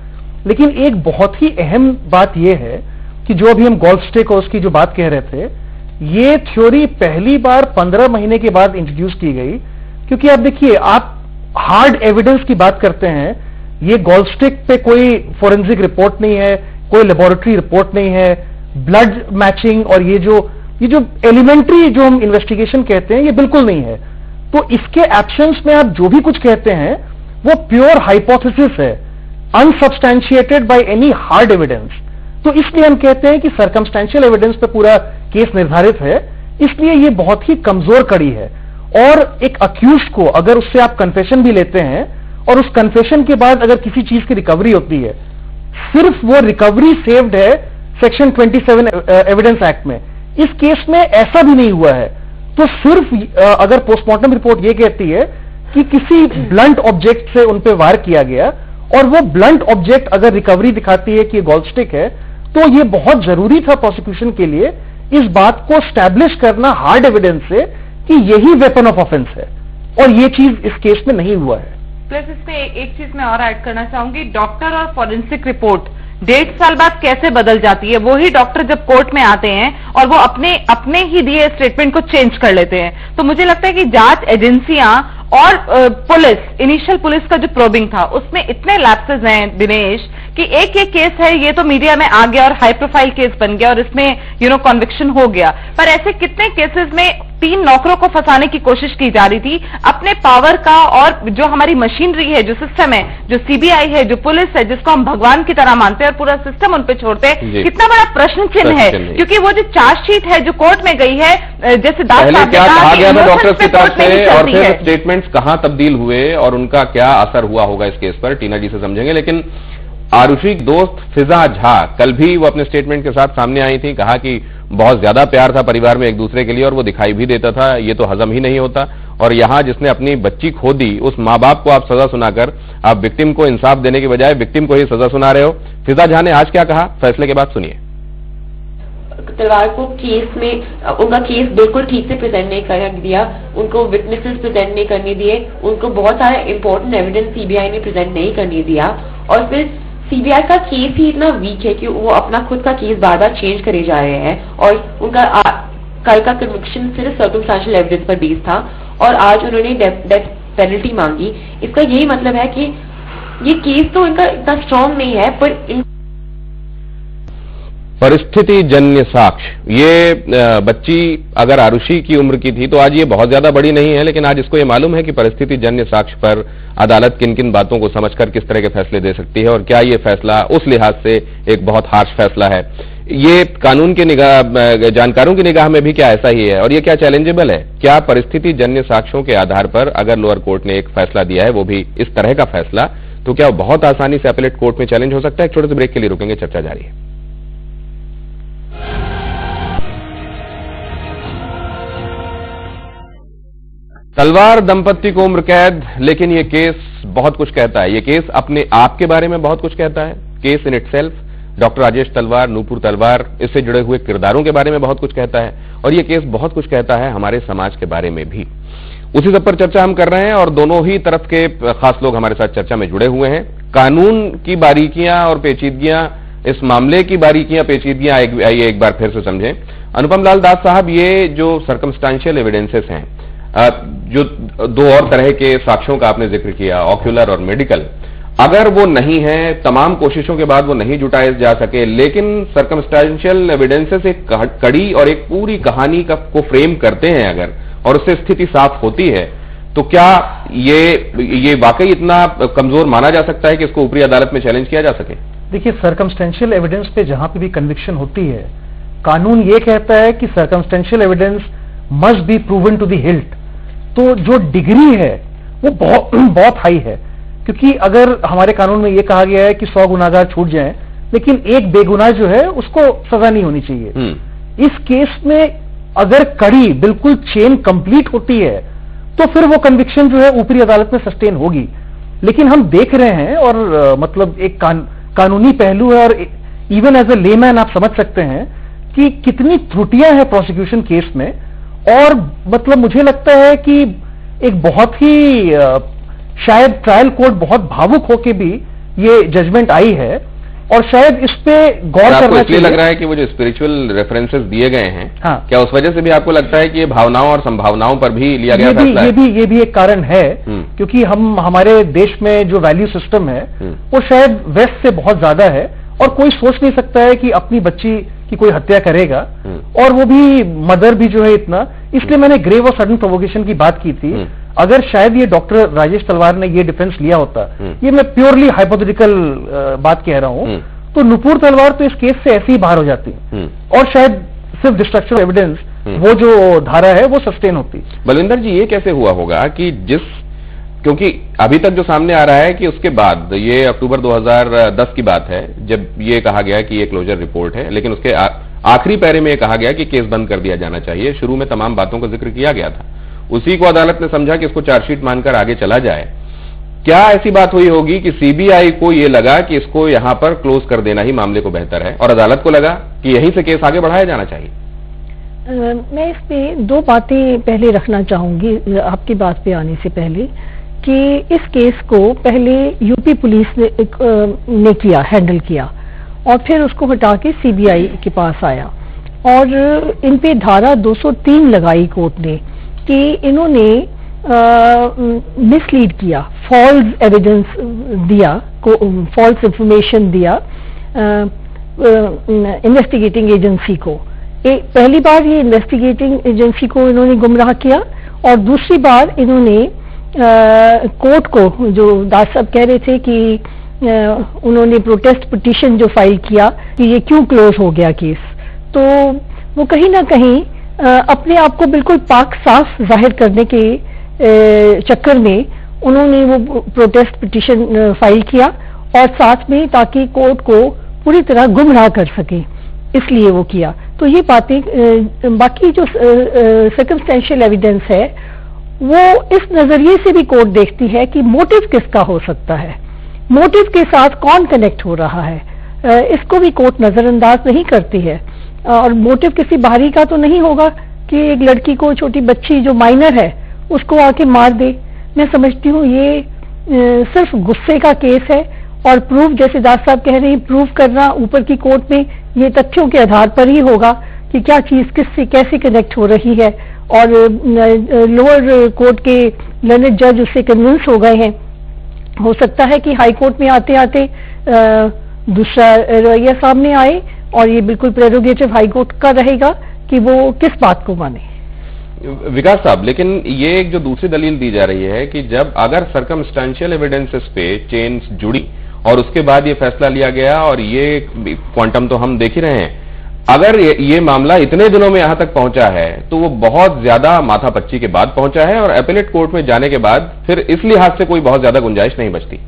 लेकिन एक बहुत ही अहम बात यह है कि जो अभी हम गोल्फ स्टिक और उसकी जो बात कह रहे थे, ये थ्योरी पहली बार 15 महीने के बाद इंट्रोड्यूस की गई, क्योंकि आप देखिए, आप हार्ड एविडेंस की बात करते हैं, ये गोल्फ स्टिक पे कोई फोरेंसिक रिपोर्ट नहीं है, कोई लेबोरेटरी रिपोर्ट नहीं है, ब्लड मैचिंग और ये जो एलिमेंट्री जो हम इन्वेस्टिगेशन कहते हैं ये बिल्कुल नहीं है। तो इसके एब्सेंस में आप जो भी कुछ कहते हैं वो प्योर हाइपोथेसिस है, अनसब्सटैंशिएटेड बाय एनी हार्ड एविडेंस। तो इसलिए हम कहते हैं कि सर्कमस्टेंशियल एविडेंस पे पूरा केस निर्धारित है, इसलिए ये बहुत ही कमजोर कड़ी है। और एक अक्यूज्ड को अगर उससे आप कन्फेशन भी लेते हैं और उस कन्फेशन के बाद अगर किसी चीज की रिकवरी होती है, सिर्फ वो रिकवरी सेव्ड है सेक्शन 27 एविडेंस एक्ट में। इस केस में ऐसा भी नहीं हुआ है। तो सिर्फ अगर पोस्टमार्टम रिपोर्ट ये कहती है कि किसी ब्लंट ऑब्जेक्ट से उन पे वार किया गया और वो ब्लंट ऑब्जेक्ट अगर रिकवरी दिखाती है कि गोल्फ स्टिक है, तो ये बहुत जरूरी था प्रोसिक्यूशन के लिए इस बात को स्टैब्लिश करना हार्ड एविडेंस से कि यही वेपन ऑफ ऑफेंस है, और ये चीज इस केस में नहीं हुआ है। प्लस इसमें एक चीज मैं और ऐड करना चाहूंगी, डॉक्टर और फॉरेंसिक रिपोर्ट 1.5 साल बाद कैसे बदल जाती है। वही डॉक्टर जब कोर्ट में आते हैं और वो अपने ही दिए स्टेटमेंट को चेंज कर लेते हैं। तो मुझे लगता है कि जांच एजेंसियां और पुलिस, इनिशियल पुलिस का जो प्रोबिंग था उसमें इतने लैप्सेस हैं दिनेश कि एक केस है ये तो मीडिया में आ गया और हाई प्रोफाइल केस बन गया और इसमें कन्विक्शन हो गया, पर ऐसे कितने केसेस में 3 नौकरों को फंसाने की कोशिश की जा रही थी अपने पावर का, और जो हमारी मशीनरी है, जो सिस्टम है, जो सीबीआई है, जो पुलिस है, जिसको हम भगवान की तरह मानते हैं और पूरा सिस्टम उन पे छोड़ते हैं, कितना बड़ा प्रश्न चिन्ह है। क्योंकि वो जो चार्जशीट है जो कोर्ट में गई है, जैसे दास साहब ने कहा गया था डॉक्टर्स की तरफ से, और फिर स्टेटमेंट्स कहां तब्दील हुए और उनका क्या असर हुआ होगा इस केस पर, टीना जी से समझेंगे। लेकिन आरुषि की दोस्त फिजा झा कल भी वो अपने स्टेटमेंट के साथ सामने आई थी, कहा कि बहुत ज्यादा प्यार था परिवार में एक दूसरे के लिए और वो दिखाई भी देता था, ये तो हजम ही नहीं होता। और यहां जिसने अपनी बच्ची खो दी उस मां बाप को आप सजा सुनाकर आप विक्टिम को इंसाफ देने के बजाय विक्टिम को ही सजा सुना रहे हो। फिजा झा ने आज क्या कहा, फैसले के बाद सुनिए। तलवार को केस में उनका केस बिल्कुल ठीक से प्रेजेंट नहीं कर दिया, उनको विटनेसेस प्रेजेंट नहीं करने दिए, उनको बहुत सारे इंपॉर्टेंट एविडेंस सीबीआई ने प्रेजेंट नहीं करने दिया, और फिर सीबीआई का केस ही इतना वीक है कि वो अपना खुद का केस बार बार चेंज करे जा रहे हैं, और उनका कल का कन्विक्शन सिर्फ सर्कमस्टेंशियल एविडेंस पर बेस्ड था और आज उन्होंने डेथ पेनल्टी मांगी। इसका यही मतलब है कि ये केस तो इनका इतना स्ट्रांग नहीं है, पर परिस्थिति जन्य साक्ष्य, ये बच्ची अगर आरुषि की उम्र की थी तो आज ये बहुत ज्यादा बड़ी नहीं है, लेकिन आज इसको ये मालूम है कि परिस्थिति जन्य साक्ष्य पर अदालत किन किन बातों को समझकर किस तरह के फैसले दे सकती है और क्या ये फैसला उस लिहाज से एक बहुत हार्श फैसला है। ये कानून के जानकारों की निगाह में भी क्या ऐसा ही है और ये क्या चैलेंजेबल है? क्या परिस्थिति जन्य साक्ष्यों के आधार पर अगर लोअर कोर्ट ने एक फैसला दिया है, वो भी इस तरह का फैसला, तो क्या बहुत आसानी से अपीलेट कोर्ट में चैलेंज हो सकता है? एक छोटे से ब्रेक के लिए रुकेंगे, चर्चा जारी है। तलवार दंपत्ति को उम्र कैद, लेकिन ये केस बहुत कुछ कहता है। ये केस अपने आप के बारे में बहुत कुछ कहता है। Case in itself doctor Rajesh तलवार, नूपुर तलवार, इससे जुड़े हुए किरदारों के बारे में बहुत कुछ कहता है और ये केस बहुत कुछ कहता है हमारे समाज के बारे में भी। उसी सब पर चर्चा हम कर रहे हैं और दोनों ही तरफ के खास लोग हमारे साथ चर्चा में जुड़े हुए हैं। कानून की बारीकियां और पेचीदगियां, इस मामले की बारीकियां पेचीदगियां आइए एक बार फिर से समझें। अनुपम लाल दास साहब, ये जो सर्कमस्टेंशियल एविडेंसेस हैं, जो दो और तरह के साक्ष्यों का आपने जिक्र किया, ऑक्यूलर और मेडिकल, अगर वो नहीं है, तमाम कोशिशों के बाद वो नहीं जुटाए जा सके, लेकिन सर्कमस्टेंशियल एविडेंसेस एक कड़ी और एक पूरी कहानी को फ्रेम करते हैं अगर, और उससे स्थिति साफ होती है, तो क्या ये वाकई इतना कमजोर माना जा सकता है कि इसको ऊपरी अदालत में चैलेंज किया जा सके? देखिए, सर्कमस्टेंशियल एविडेंस पे जहां पे भी कन्विक्शन होती है, कानून ये कहता है कि circumstantial evidence must be proven to the hilt. तो जो डिग्री है वो बहुत हाई है, क्योंकि अगर हमारे कानून में ये कहा गया है कि 100 गुनाहगार छूट जाएं, लेकिन एक बेगुनाह जो है उसको सजा नहीं होनी चाहिए। इस केस में अगर कड़ी बिल्कुल चेन कंप्लीट होती है तो फिर वो कन्विक्शन जो है ऊपरी अदालत में सस्टेन होगी। लेकिन हम देख रहे हैं, और मतलब एक कानूनी पहलू है, और इवन एज ए लेमैन आप समझ सकते हैं कि कितनी त्रुटियां हैं प्रोसिक्यूशन केस में। और मतलब मुझे लगता है कि एक बहुत ही शायद ट्रायल कोर्ट बहुत भावुक होके भी ये जजमेंट आई है, और शायद इस पे गौर करना चाहिए। लग रहा है कि वो जो स्पिरिचुअल रेफरेंसेस दिए गए हैं, हाँ, क्या उस वजह से भी आपको लगता है कि ये भावनाओं और संभावनाओं पर भी लिया गया फैसला है? ये भी एक कारण है, क्योंकि हमारे देश में जो वैल्यू सिस्टम है वो शायद वेस्ट से बहुत ज्यादा है, और कोई सोच नहीं सकता है कि अपनी बच्ची की कोई हत्या करेगा, और वो भी मदर भी जो है इतना। इसलिए मैंने ग्रेव और सडन प्रोवोकेशन की बात की थी। अगर शायद ये डॉक्टर राजेश तलवार ने ये डिफेंस लिया होता, ये मैं प्योरली हाइपोथेटिकल बात कह रहा हूं, तो नुपुर तलवार तो इस केस से ऐसे ही बाहर हो जाती, और शायद सिर्फ डिस्ट्रक्शन एविडेंस वो जो धारा है वो सस्टेन होती। बलविंदर जी, ये कैसे हुआ होगा कि क्योंकि अभी तक जो सामने आ रहा है कि उसके बाद, ये अक्टूबर 2010 की बात है जब ये कहा गया कि ये क्लोजर रिपोर्ट है, लेकिन उसके आखिरी पैरे में कहा गया कि केस बंद कर दिया जाना चाहिए। शुरू में तमाम बातों का जिक्र किया गया था, उसी को अदालत ने समझा कि इसको चार्जशीट मानकर आगे चला जाए। क्या ऐसी बात हुई होगी कि सीबीआई को यह लगा कि इसको यहां पर क्लोज कर देना ही मामले को बेहतर है, और अदालत को लगा कि यहीं से केस आगे बढ़ाया जाना चाहिए? मैं इसमें दो बातें पहले रखना चाहूंगी आपकी बात पे आने से पहले, कि इस केस को पहले यूपी पुलिस ने हैंडल किया, और फिर उसको हटा के सीबीआई के पास आया, और इन पे धारा 203 लगाई कोर्ट ने कि इन्होंने मिसलीड किया, फॉल्स एविडेंस दिया, फॉल्स इंफॉर्मेशन दिया इन्वेस्टिगेटिंग एजेंसी को। पहली बार ये इन्वेस्टिगेटिंग एजेंसी को इन्होंने गुमराह किया, और दूसरी बार इन्होंने कोर्ट को, जो दास साहब कह रहे थे कि उन्होंने प्रोटेस्ट पिटीशन जो फाइल किया कि ये क्यों क्लोज हो गया केस, तो वो कहीं ना कहीं अपने आप को बिल्कुल पाक साफ जाहिर करने के चक्कर में उन्होंने वो प्रोटेस्ट पिटीशन फाइल किया, और साथ में ताकि कोर्ट को पूरी तरह गुमराह कर सके, इसलिए वो किया। तो ये बातें, बाकी जो सर्कमस्टेंशियल एविडेंस है वो इस नजरिए से भी कोर्ट देखती है कि मोटिव किसका हो सकता है, मोटिव के साथ कौन कनेक्ट हो रहा है, इसको भी कोर्ट नजरअंदाज नहीं करती है। और मोटिव किसी बाहरी का तो नहीं होगा कि एक लड़की को, छोटी बच्ची जो माइनर है, उसको आके मार दे। मैं समझती हूँ ये सिर्फ गुस्से का केस है, और प्रूफ, जैसे दास साहब कह रहे हैं, प्रूफ करना ऊपर की कोर्ट में ये तथ्यों के आधार पर ही होगा कि क्या चीज किससे कैसे कनेक्ट हो रही है, और लोअर कोर्ट के लर्नेड जज उससे कन्विंस हो गए हैं। हो सकता है कि हाई कोर्ट में आते आते दूसरा रवैया सामने आए, और ये बिल्कुल प्रेरोगेटिव हाई कोर्ट का रहेगा कि वो किस बात को माने। विकास साहब, लेकिन ये एक जो दूसरी दलील दी जा रही है कि जब अगर सर्कमस्टेंशियल एविडेंसेस पे चेन्स जुड़ी और उसके बाद ये फैसला लिया गया, और ये क्वांटम तो हम देख ही रहे हैं, अगर ये मामला इतने दिनों में यहां तक पहुंचा है तो वो बहुत ज्यादा माथापच्ची के बाद पहुंचा है, और एपेलेट कोर्ट में जाने के बाद फिर इस लिहाज से कोई बहुत ज्यादा गुंजाइश नहीं बचती।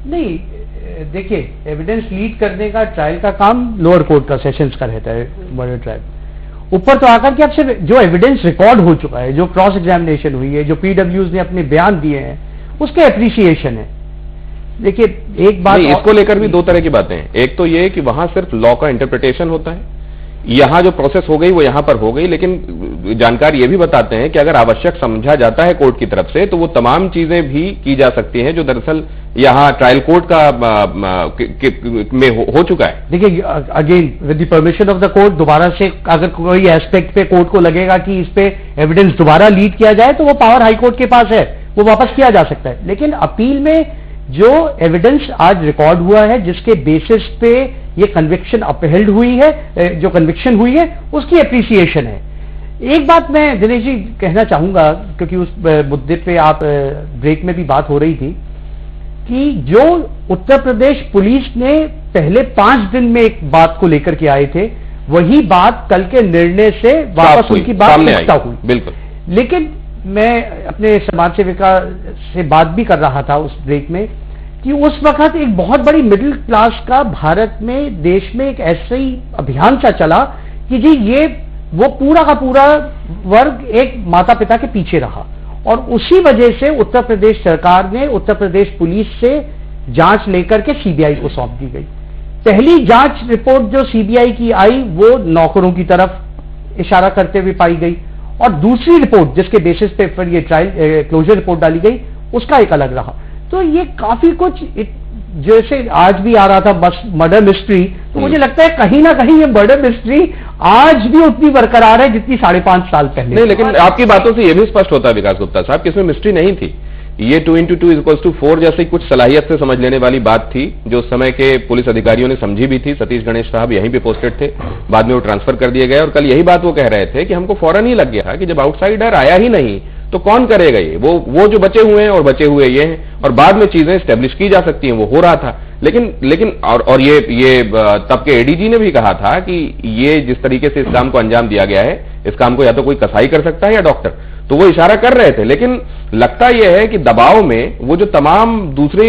नहीं, देखिए, एविडेंस लीड करने का ट्रायल का काम लोअर कोर्ट का, सेशंस का रहता है, मर्डर ट्रायल। ऊपर तो आकर के अब सिर्फ जो एविडेंस रिकॉर्ड हो चुका है, जो क्रॉस एग्जामिनेशन हुई है, जो पीडब्ल्यूज ने अपने बयान दिए हैं, उसके एप्रिसिएशन है। देखिए, एक बात इसको लेकर भी दो तरह की बातें हैं। एक तो ये कि वहां सिर्फ लॉ का इंटरप्रिटेशन होता है, यहां जो प्रोसेस हो गई वो यहां पर हो गई, लेकिन जानकार ये भी बताते हैं कि अगर आवश्यक समझा जाता है कोर्ट की तरफ से तो वो तमाम चीजें भी की जा सकती हैं जो दरअसल यहां ट्रायल कोर्ट का में हो चुका है। देखिए, again with the permission of the court, दोबारा से अगर कोई एस्पेक्ट पे कोर्ट को लगेगा कि इस पे एविडेंस दोबारा लीड किया जाए तो वो पावर हाई कोर्ट के पास है, वो वापस किया जा सकता है। लेकिन अपील में जो एविडेंस आज रिकॉर्ड हुआ है, जिसके बेसिस पे ये कन्विक्शन अपहेल्ड हुई है, जो कन्विक्शन हुई है उसकी एप्रिसिएशन है। एक बात मैं दिनेश जी कहना चाहूंगा, क्योंकि उस मुद्दे पे आप ब्रेक में भी बात हो रही थी कि जो उत्तर प्रदेश पुलिस ने पहले 5 दिन में एक बात को लेकर के आए थे, वही बात कल के निर्णय से वापस उनकी बात पुख्ता हुई। बिल्कुल। लेकिन मैं अपने समाज सेविका से बात भी कर रहा था उस ब्रेक में कि उस वक्त एक बहुत बड़ी मिडिल क्लास का भारत में, देश में एक ऐसा ही अभियान सा चला कि जी ये वो पूरा का पूरा वर्ग एक माता पिता के पीछे रहा, और उसी वजह से उत्तर प्रदेश सरकार ने उत्तर प्रदेश पुलिस से जांच लेकर के सीबीआई को सौंप दी गई। पहली जांच रिपोर्ट जो सीबीआई की आई वो नौकरों की तरफ इशारा करते हुए पाई गई, और दूसरी रिपोर्ट जिसके बेसिस पे फिर ये ट्रायल क्लोजर रिपोर्ट डाली गई उसका एक अलग रहा। तो ये काफी कुछ जैसे आज भी आ रहा था बस मर्डर मिस्ट्री, तो मुझे लगता है कहीं ना कहीं ये मर्डर मिस्ट्री आज भी उतनी बरकरार है जितनी 5.5 साल पहले। नहीं, लेकिन आपकी बातों से यह भी स्पष्ट होता है विकास गुप्ता साहब कि इसमें मिस्ट्री नहीं थी। ये 2 × 2 = 4 जैसी कुछ सलाहियत से समझ लेने वाली बात थी जो उस समय के पुलिस अधिकारियों ने समझी भी थी। सतीश गणेश साहब यहीं पे पोस्टेड थे, बाद में वो ट्रांसफर कर दिए गए, और कल यही बात वो कह रहे थे कि हमको फौरन ही लग गया कि जब आउटसाइडर आया ही नहीं तो कौन करेगा ये, वो जो बचे हुए हैं और बचे हुए ये हैं, और बाद में चीजें स्टेब्लिश की जा सकती हैं, वो हो रहा था। लेकिन और ये तब के एडीजी ने भी कहा था कि ये जिस तरीके से इस काम को अंजाम दिया गया है, इस काम को या तो कोई कसाई कर सकता है या डॉक्टर, तो वो इशारा कर रहे थे। लेकिन लगता यह है कि दबाव में वो जो तमाम दूसरे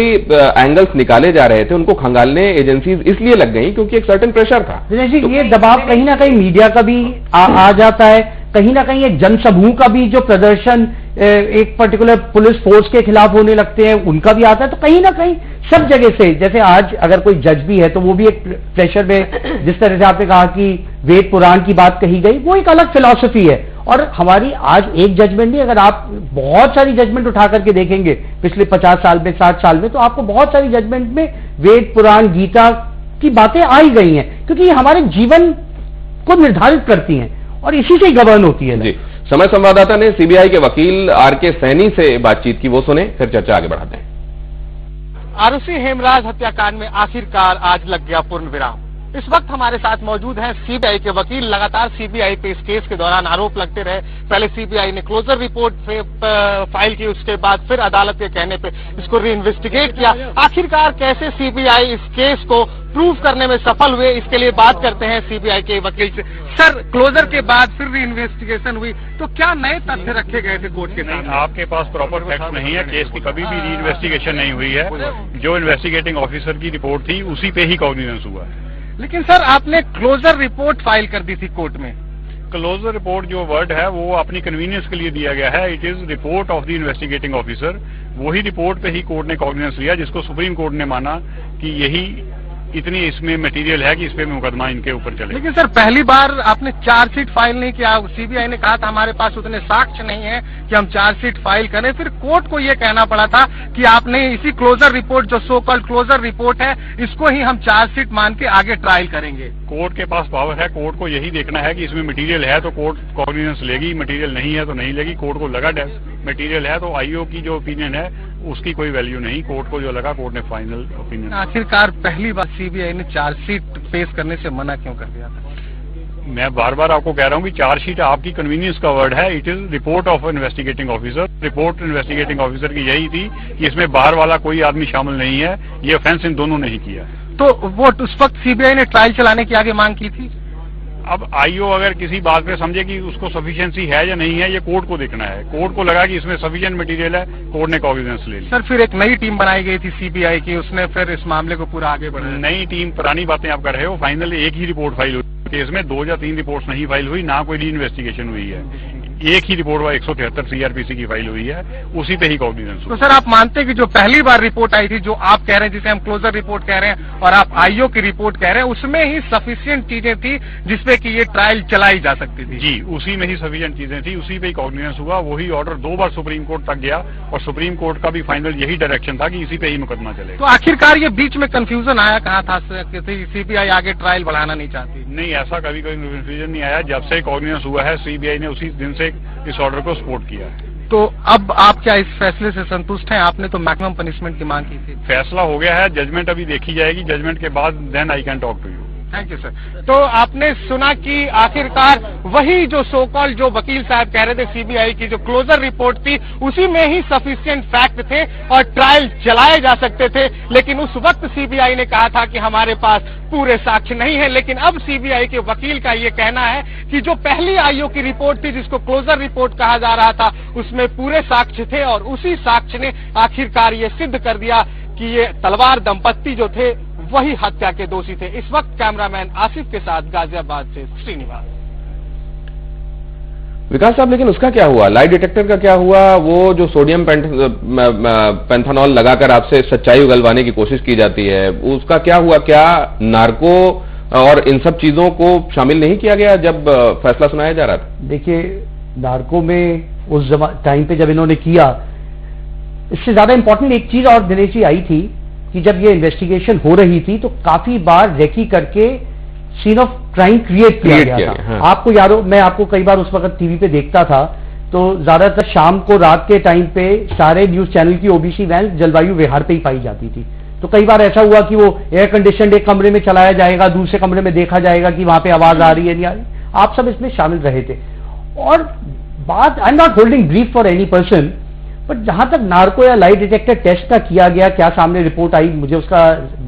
एंगल्स निकाले जा रहे थे उनको खंगालने एजेंसीज इसलिए लग गई क्योंकि एक सर्टेन प्रेशर था। तो ये दबाव कहीं ना कहीं मीडिया का भी आ जाता है, कहीं ना कहीं एक जनसमूह का भी जो प्रदर्शन एक पर्टिकुलर पुलिस फोर्स के खिलाफ होने लगते हैं उनका भी आता है। तो कहीं ना कहीं सब जगह से, जैसे आज अगर कोई जज भी है तो वो भी एक प्रेशर में, जिस तरह से आपने कहा कि वेद पुराण की बात कही गई, वो एक अलग फिलॉसफी है। और हमारी आज एक जजमेंट नहीं, अगर आप बहुत सारी जजमेंट उठा करके देखेंगे पिछले 50 साल में, 60 साल में, तो आपको बहुत सारी जजमेंट में वेद पुराण गीता की बातें आई गई हैं, क्योंकि ये हमारे जीवन को निर्धारित करती हैं और इसी से गवर्न होती है। जी, समय संवाददाता ने सीबीआई के वकील आर.के. सैनी से बातचीत की, वो सुने, फिर चर्चा आगे बढ़ाते हैं। आरुषि हेमराज हत्याकांड में आखिरकार आज लग गया पूर्ण विराम। इस वक्त हमारे साथ मौजूद हैं सीबीआई के वकील। लगातार सीबीआई पे इस केस के दौरान आरोप लगते रहे। पहले सीबीआई ने क्लोजर रिपोर्ट फाइल की, उसके बाद फिर अदालत के कहने पे इसको रीइन्वेस्टिगेट किया। आखिरकार कैसे सीबीआई इस केस को प्रूव करने में सफल हुए, इसके लिए बात करते हैं सीबीआई के वकील से। सर, क्लोजर के बाद फिर रीइन्वेस्टिगेशन हुई तो क्या नए तथ्य रखे गए थे कोर्ट के सामने? आपके पास प्रॉपर फैक्ट नहीं है, केस की कभी भी रीइन्वेस्टिगेशन नहीं हुई है। जो इन्वेस्टिगेटिंग ऑफिसर की रिपोर्ट थी उसी पे ही कॉग्निजेंस हुआ है। लेकिन सर, आपने क्लोजर रिपोर्ट फाइल कर दी थी कोर्ट में। क्लोजर रिपोर्ट जो वर्ड है वो अपनी कन्वीनियंस के लिए दिया गया है। It is report of the investigating officer. वही रिपोर्ट पे ही कोर्ट ने कॉग्निजेंस लिया, जिसको सुप्रीम कोर्ट ने माना कि यही इतनी इसमें मटेरियल है कि इस पे मुकदमा इनके ऊपर चले। लेकिन सर, पहली बार आपने चार्जशीट फाइल नहीं किया। सीबीआई ने कहा था हमारे पास उतने साक्ष्य नहीं है कि हम चार्जशीट फाइल करें। फिर कोर्ट को यह कहना पड़ा था कि आपने इसी क्लोजर रिपोर्ट, जो सो कॉल्ड क्लोजर रिपोर्ट है, इसको ही हम चार्जशीट मान के आगे ट्रायल करेंगे। कोर्ट के पास पावर है, कोर्ट को यही देखना है कि इसमें मटेरियल है तो कोर्ट कॉग्निजेंस लेगी, मटेरियल नहीं है तो नहीं लेगी। कोर्ट को लगा मटेरियल है तो आईओ की जो ओपिनियन है उसकी कोई वैल्यू नहीं। कोर्ट को जो लगा, कोर्ट ने फाइनल ओपिनियन। आखिरकार पहली बार सीबीआई ने चार्जशीट पेश करने से मना क्यों कर दिया था? मैं बार बार आपको कह रहा हूं कि चार्जशीट आपकी कन्वीनियंस का वर्ड है। It is report of investigating officer. Report investigating officer की यही थी कि इसमें बाहर वाला कोई आदमी शामिल नहीं है। ये ऑफेंस इन दोनों ने ही किया। तो वो उस वक्त सीबीआई ने ट्रायल चलाने की आगे मांग की थी। अब आईओ अगर किसी बात पे समझे कि उसको सफिशिएंसी है या नहीं है, ये कोर्ट को देखना है। कोर्ट को लगा कि इसमें सफिशिएंट मटेरियल है, कोर्ट ने कॉग्निजेंस ले ली। सर, फिर एक नई टीम बनाई गई थी सीबीआई की, उसने फिर इस मामले को पूरा आगे बढ़ाया। नई टीम, पुरानी बातें आप कर रहे हो। फाइनली एक ही रिपोर्ट फाइल हुई केस में, 2 या 3 रिपोर्ट्स नहीं फाइल हुई, ना कोई री इन्वेस्टिगेशन हुई है। एक ही रिपोर्ट हुआ 173 सीआरपीसी की फाइल हुई है, उसी पे ही कॉग्निजेंस हुआ। तो सर आप मानते हैं कि जो पहली बार रिपोर्ट आई थी, जो आप कह रहे हैं जिसे हम क्लोजर रिपोर्ट कह रहे हैं और आप आईओ की रिपोर्ट कह रहे हैं, उसमें ही सफिशिएंट चीजें थी जिसपे कि ये ट्रायल चलाई जा सकती थी? जी, उसी में ही सफिशिएंट चीजें थी, उसी पे ही कॉग्निजेंस हुआ। वही ऑर्डर 2 बार सुप्रीम कोर्ट तक गया और सुप्रीम कोर्ट का भी फाइनल यही डायरेक्शन था कि इसी पे ही मुकदमा चलेगा। तो आखिरकार ये बीच में कंफ्यूजन आया कहाँ था? सीबीआई आगे ट्रायल बढ़ाना नहीं चाहती? नहीं, ऐसा कभी कोई कंफ्यूजन नहीं आया। जब से कॉग्निजेंस हुआ है सीबीआई ने उसी दिन से इस ऑर्डर को सपोर्ट किया है। तो अब आप क्या इस फैसले से संतुष्ट हैं? आपने तो मैक्सिमम पनिशमेंट की मांग की थी। फैसला हो गया है, जजमेंट अभी देखी जाएगी, जजमेंट के बाद then I can talk to you. Thank you sir. तो आपने सुना कि आखिरकार वही जो सो कॉल जो वकील साहब कह रहे थे, सीबीआई की जो क्लोजर रिपोर्ट थी उसी में ही सफिशिएंट फैक्ट थे और ट्रायल चलाए जा सकते थे। लेकिन उस वक्त सीबीआई ने कहा था कि हमारे पास पूरे साक्ष्य नहीं है। लेकिन अब सीबीआई के वकील का ये कहना है कि जो पहली आईओ की रिपोर्ट थी, जिसको क्लोजर रिपोर्ट कहा जा रहा था, उसमें पूरे साक्ष्य थे और उसी साक्ष्य ने आखिरकार ये सिद्ध कर दिया कि ये तलवार दंपत्ति जो थे वही हत्या के दोषी थे। इस वक्त कैमरामैन आसिफ के साथ गाजियाबाद से श्रीनिवास। विकास साहब, लेकिन उसका क्या हुआ? लाई डिटेक्टर का क्या हुआ? वो जो सोडियम पेंथेनॉल लगाकर आपसे सच्चाई उगलवाने की कोशिश की जाती है, उसका क्या हुआ? क्या नार्को और इन सब चीजों को शामिल नहीं किया गया जब फैसला सुनाया जा रहा था? देखिए, नार्को में उस टाइम पे जब इन्होंने किया, इससे ज्यादा इंपॉर्टेंट एक चीज और दिनेश जी आई थी कि जब ये इन्वेस्टिगेशन हो रही थी तो काफी बार रेकी करके सीन ऑफ क्राइम क्रिएट किया गया था। हाँ। आपको याद हो, मैं आपको कई बार उस वक्त टीवी पे देखता था, तो ज्यादातर शाम को रात के टाइम पे सारे न्यूज चैनल की ओबीसी वैन जलवायु विहार पे ही पाई जाती थी। तो कई बार ऐसा हुआ कि वो एयर कंडीशन एक कमरे में चलाया जाएगा, दूसरे कमरे में देखा जाएगा कि वहां पे आवाज आ रही है नहीं आ रही। आप सब इसमें शामिल रहे थे। और बात, आई am not holding brief for any person, but जहां तक नार्को या लाई डिटेक्टर टेस्ट का किया गया, क्या सामने रिपोर्ट आई मुझे उसका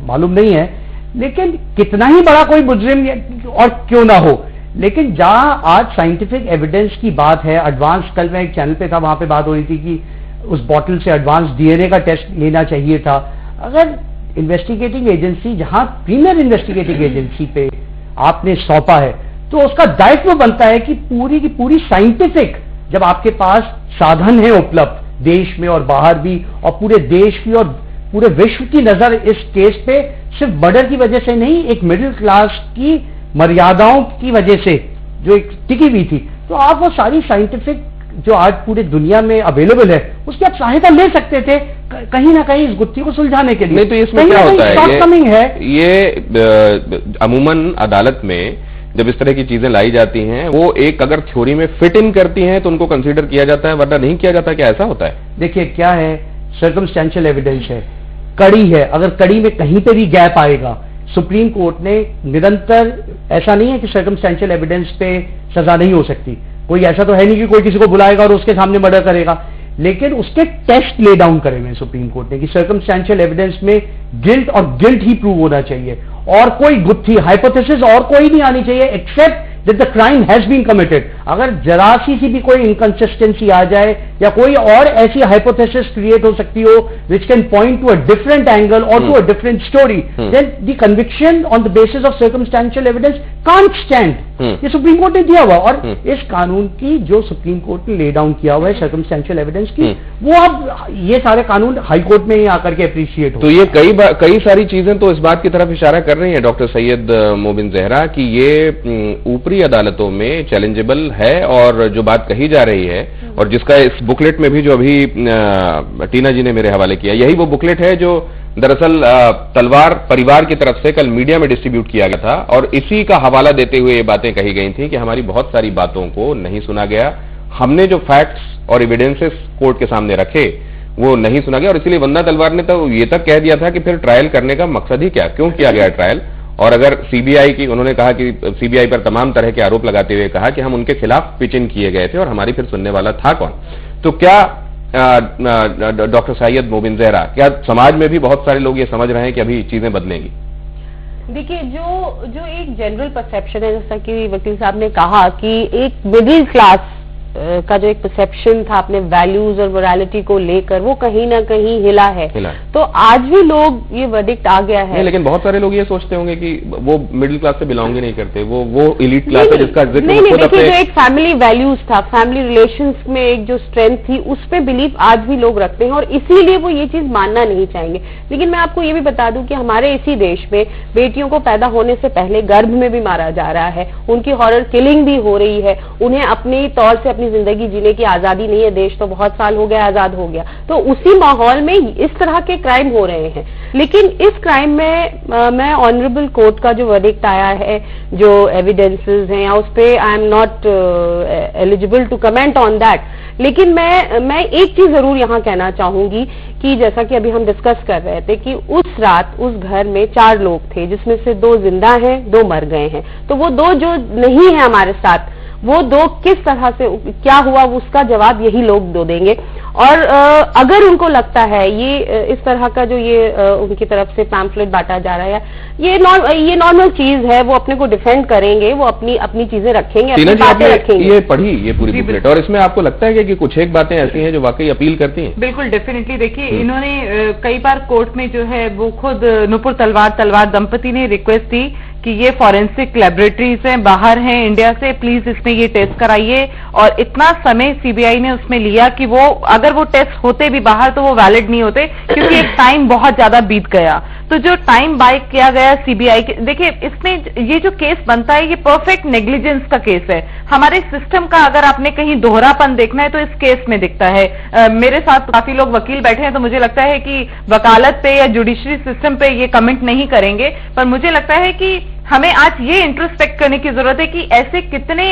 मालूम नहीं है, लेकिन कितना ही बड़ा कोई मुजरिम और क्यों ना हो, लेकिन जहां आज साइंटिफिक एविडेंस की बात है, एडवांस, कल मैं एक चैनल पे था, वहां पे बात हो रही थी कि उस बॉटल से एडवांस डीएनए का टेस्ट लेना चाहिए था। अगर इन्वेस्टिगेटिंग एजेंसी, जहां प्रीमियर इन्वेस्टिगेटिंग एजेंसी पे आपने सौंपा है, तो उसका दायित्व बनता है कि पूरी की पूरी साइंटिफिक, जब आपके पास साधन है उपलब्ध देश में और बाहर भी, और पूरे देश की और पूरे विश्व की नजर इस केस पे सिर्फ मर्डर की वजह से नहीं, एक मिडिल क्लास की मर्यादाओं की वजह से जो एक टिकी हुई थी, तो आप वो सारी साइंटिफिक जो आज पूरी दुनिया में अवेलेबल है उसकी आप सहायता ले सकते थे कहीं ना कहीं इस गुत्थी को सुलझाने के लिए। नहीं तो इसमें क्या होता है, ये अमूमन अदालत में जब इस तरह की चीजें लाई जाती हैं, वो एक अगर थ्योरी में फिट इन करती हैं तो उनको कंसीडर किया जाता है, वरना नहीं किया जाता। क्या ऐसा होता है? देखिए, क्या है, सर्कमस्टेंशियल एविडेंस है, कड़ी है, अगर कड़ी में कहीं पे भी गैप आएगा, सुप्रीम कोर्ट ने निरंतर, ऐसा नहीं है कि सर्कमस्टेंशियल एविडेंस पे सजा नहीं हो सकती, कोई ऐसा तो है नहीं कि कोई किसी को बुलाएगा और उसके सामने मर्डर करेगा, लेकिन उसके टेस्ट ले डाउन करे हुए सुप्रीम कोर्ट ने कि सर्कमस्टेंशियल एविडेंस में गिल्ट और गिल्ट ही प्रूव होना चाहिए, और कोई गुत्थी हाइपोथेसिस और कोई नहीं आनी चाहिए except that the crime has been committed. अगर जरा सी भी कोई इनकंसिस्टेंसी आ जाए या कोई और ऐसी हाइपोथेसिस क्रिएट हो सकती हो which can point to a different angle और to a different story, then the conviction on the basis of circumstantial evidence can't stand. ये सुप्रीम कोर्ट ने दिया हुआ, और इस कानून की जो सुप्रीम कोर्ट ने ले डाउन किया हुआ है सर्कमस्टेंशियल एविडेंस की, वो अब ये सारे कानून हाई कोर्ट में ही आकर के अप्रिशिएट हो। तो ये कई सारी चीजें तो इस बात की तरफ इशारा कर रही है डॉक्टर सैयद मोबिन जहरा कि ये ऊपरी अदालतों में चैलेंजेबल है, और जो बात कही जा रही है और जिसका इस बुकलेट में भी जो अभी टीना जी ने मेरे हवाले किया, यही वो बुकलेट है जो दरअसल तलवार परिवार की तरफ से कल मीडिया में डिस्ट्रीब्यूट किया गया था, और इसी का हवाला देते हुए ये बातें कही गई थी कि हमारी बहुत सारी बातों को नहीं सुना गया, हमने जो फैक्ट्स और एविडेंसेस कोर्ट के सामने रखे वो नहीं सुना गया, और इसलिए वंदना तलवार ने तो ये तक कह दिया था कि फिर ट्रायल करने का मकसद ही क्या, क्यों किया गया ट्रायल। और अगर सीबीआई की, उन्होंने कहा कि सीबीआई पर तमाम तरह के आरोप लगाते हुए कहा कि हम उनके खिलाफ पिच इन किए गए थे और हमारी फिर सुनने वाला था कौन। तो क्या डॉक्टर सैयद मोबिन जहरा, क्या समाज में भी बहुत सारे लोग ये समझ रहे हैं कि अभी चीजें बदलेंगी? देखिए, जो एक जनरल परसेप्शन है, जैसा कि वकील साहब ने कहा कि एक मिडिल क्लास का जो एक परसेप्शन था अपने वैल्यूज और मोरालिटी को लेकर, वो कहीं ना कहीं हिला है। तो आज भी लोग, ये वर्डिक्ट आ गया है। लेकिन बहुत सारे लोग ये सोचते होंगे कि वो मिडिल क्लास से बिलोंग ही नहीं करते, वो एलीट क्लास है जिसका जिक्र नहीं, देखिए जो एक फैमिली वैल्यूज था, फैमिली रिलेशंस में एक जो स्ट्रेंथ थी, उस पे बिलीफ आज भी लोग रखते हैं और इसीलिए वो ये चीज मानना नहीं चाहेंगे। लेकिन मैं आपको ये भी बता दूं कि हमारे इसी देश में बेटियों को पैदा होने से पहले गर्भ में भी मारा जा रहा है, उनकी हॉरर किलिंग भी हो रही है, उन्हें अपनी तौर से अपनी जिंदगी जीने की आजादी नहीं है। देश तो बहुत साल हो गया आजाद हो गया, तो उसी माहौल में इस तरह के क्राइम हो रहे हैं। लेकिन इस क्राइम में मैं ऑनरेबल कोर्ट का जो वर्डिक्ट आया है, जो एविडेंसेस हैं, उस पे I am not eligible to comment on that. लेकिन मैं एक चीज जरूर यहाँ कहना चाहूंगी कि जैसा कि अभी हम डिस्कस कर रहे थे कि उस रात उस घर में 4 लोग थे, जिसमें से 2 जिंदा हैं, 2 मर गए हैं। तो वो 2 जो नहीं है हमारे साथ, वो 2 किस तरह से क्या हुआ, उसका जवाब यही लोग दो देंगे। और अगर उनको लगता है ये इस तरह का जो ये उनकी तरफ से पैम्फलेट बांटा जा रहा है, ये नॉर्मल चीज है, वो अपने को डिफेंड करेंगे, वो अपनी चीजें रखेंगे, अपनी बातें रखेंगे। ये पढ़ी ये पूरी बुकलेट, और इसमें आपको लगता है कि कुछ एक बातें ऐसी हैं जो वाकई अपील करती हैं? बिल्कुल, डेफिनेटली। देखिए, इन्होंने कई बार कोर्ट में जो है वो खुद नुपुर तलवार दंपति ने रिक्वेस्ट दी कि ये फॉरेंसिक लैबोरेटरीज हैं, बाहर हैं इंडिया से, प्लीज इसमें ये टेस्ट कराइए। और इतना समय सीबीआई ने उसमें लिया कि वो अगर वो टेस्ट होते भी बाहर तो वो वैलिड नहीं होते, क्योंकि एक टाइम बहुत ज्यादा बीत गया। तो जो टाइम बाय किया गया सीबीआई के, देखिए इसमें ये जो केस बनता है ये परफेक्ट नेग्लिजेंस का केस है। हमारे सिस्टम का अगर आपने कहीं दोहरापन देखना है तो इस केस में दिखता है। मेरे साथ काफी लोग वकील बैठे हैं, तो मुझे लगता है कि वकालत पे या जुडिशरी सिस्टम पे ये कमेंट नहीं करेंगे, पर मुझे लगता है कि हमें आज ये इंट्रोस्पेक्ट करने की जरूरत है कि ऐसे कितने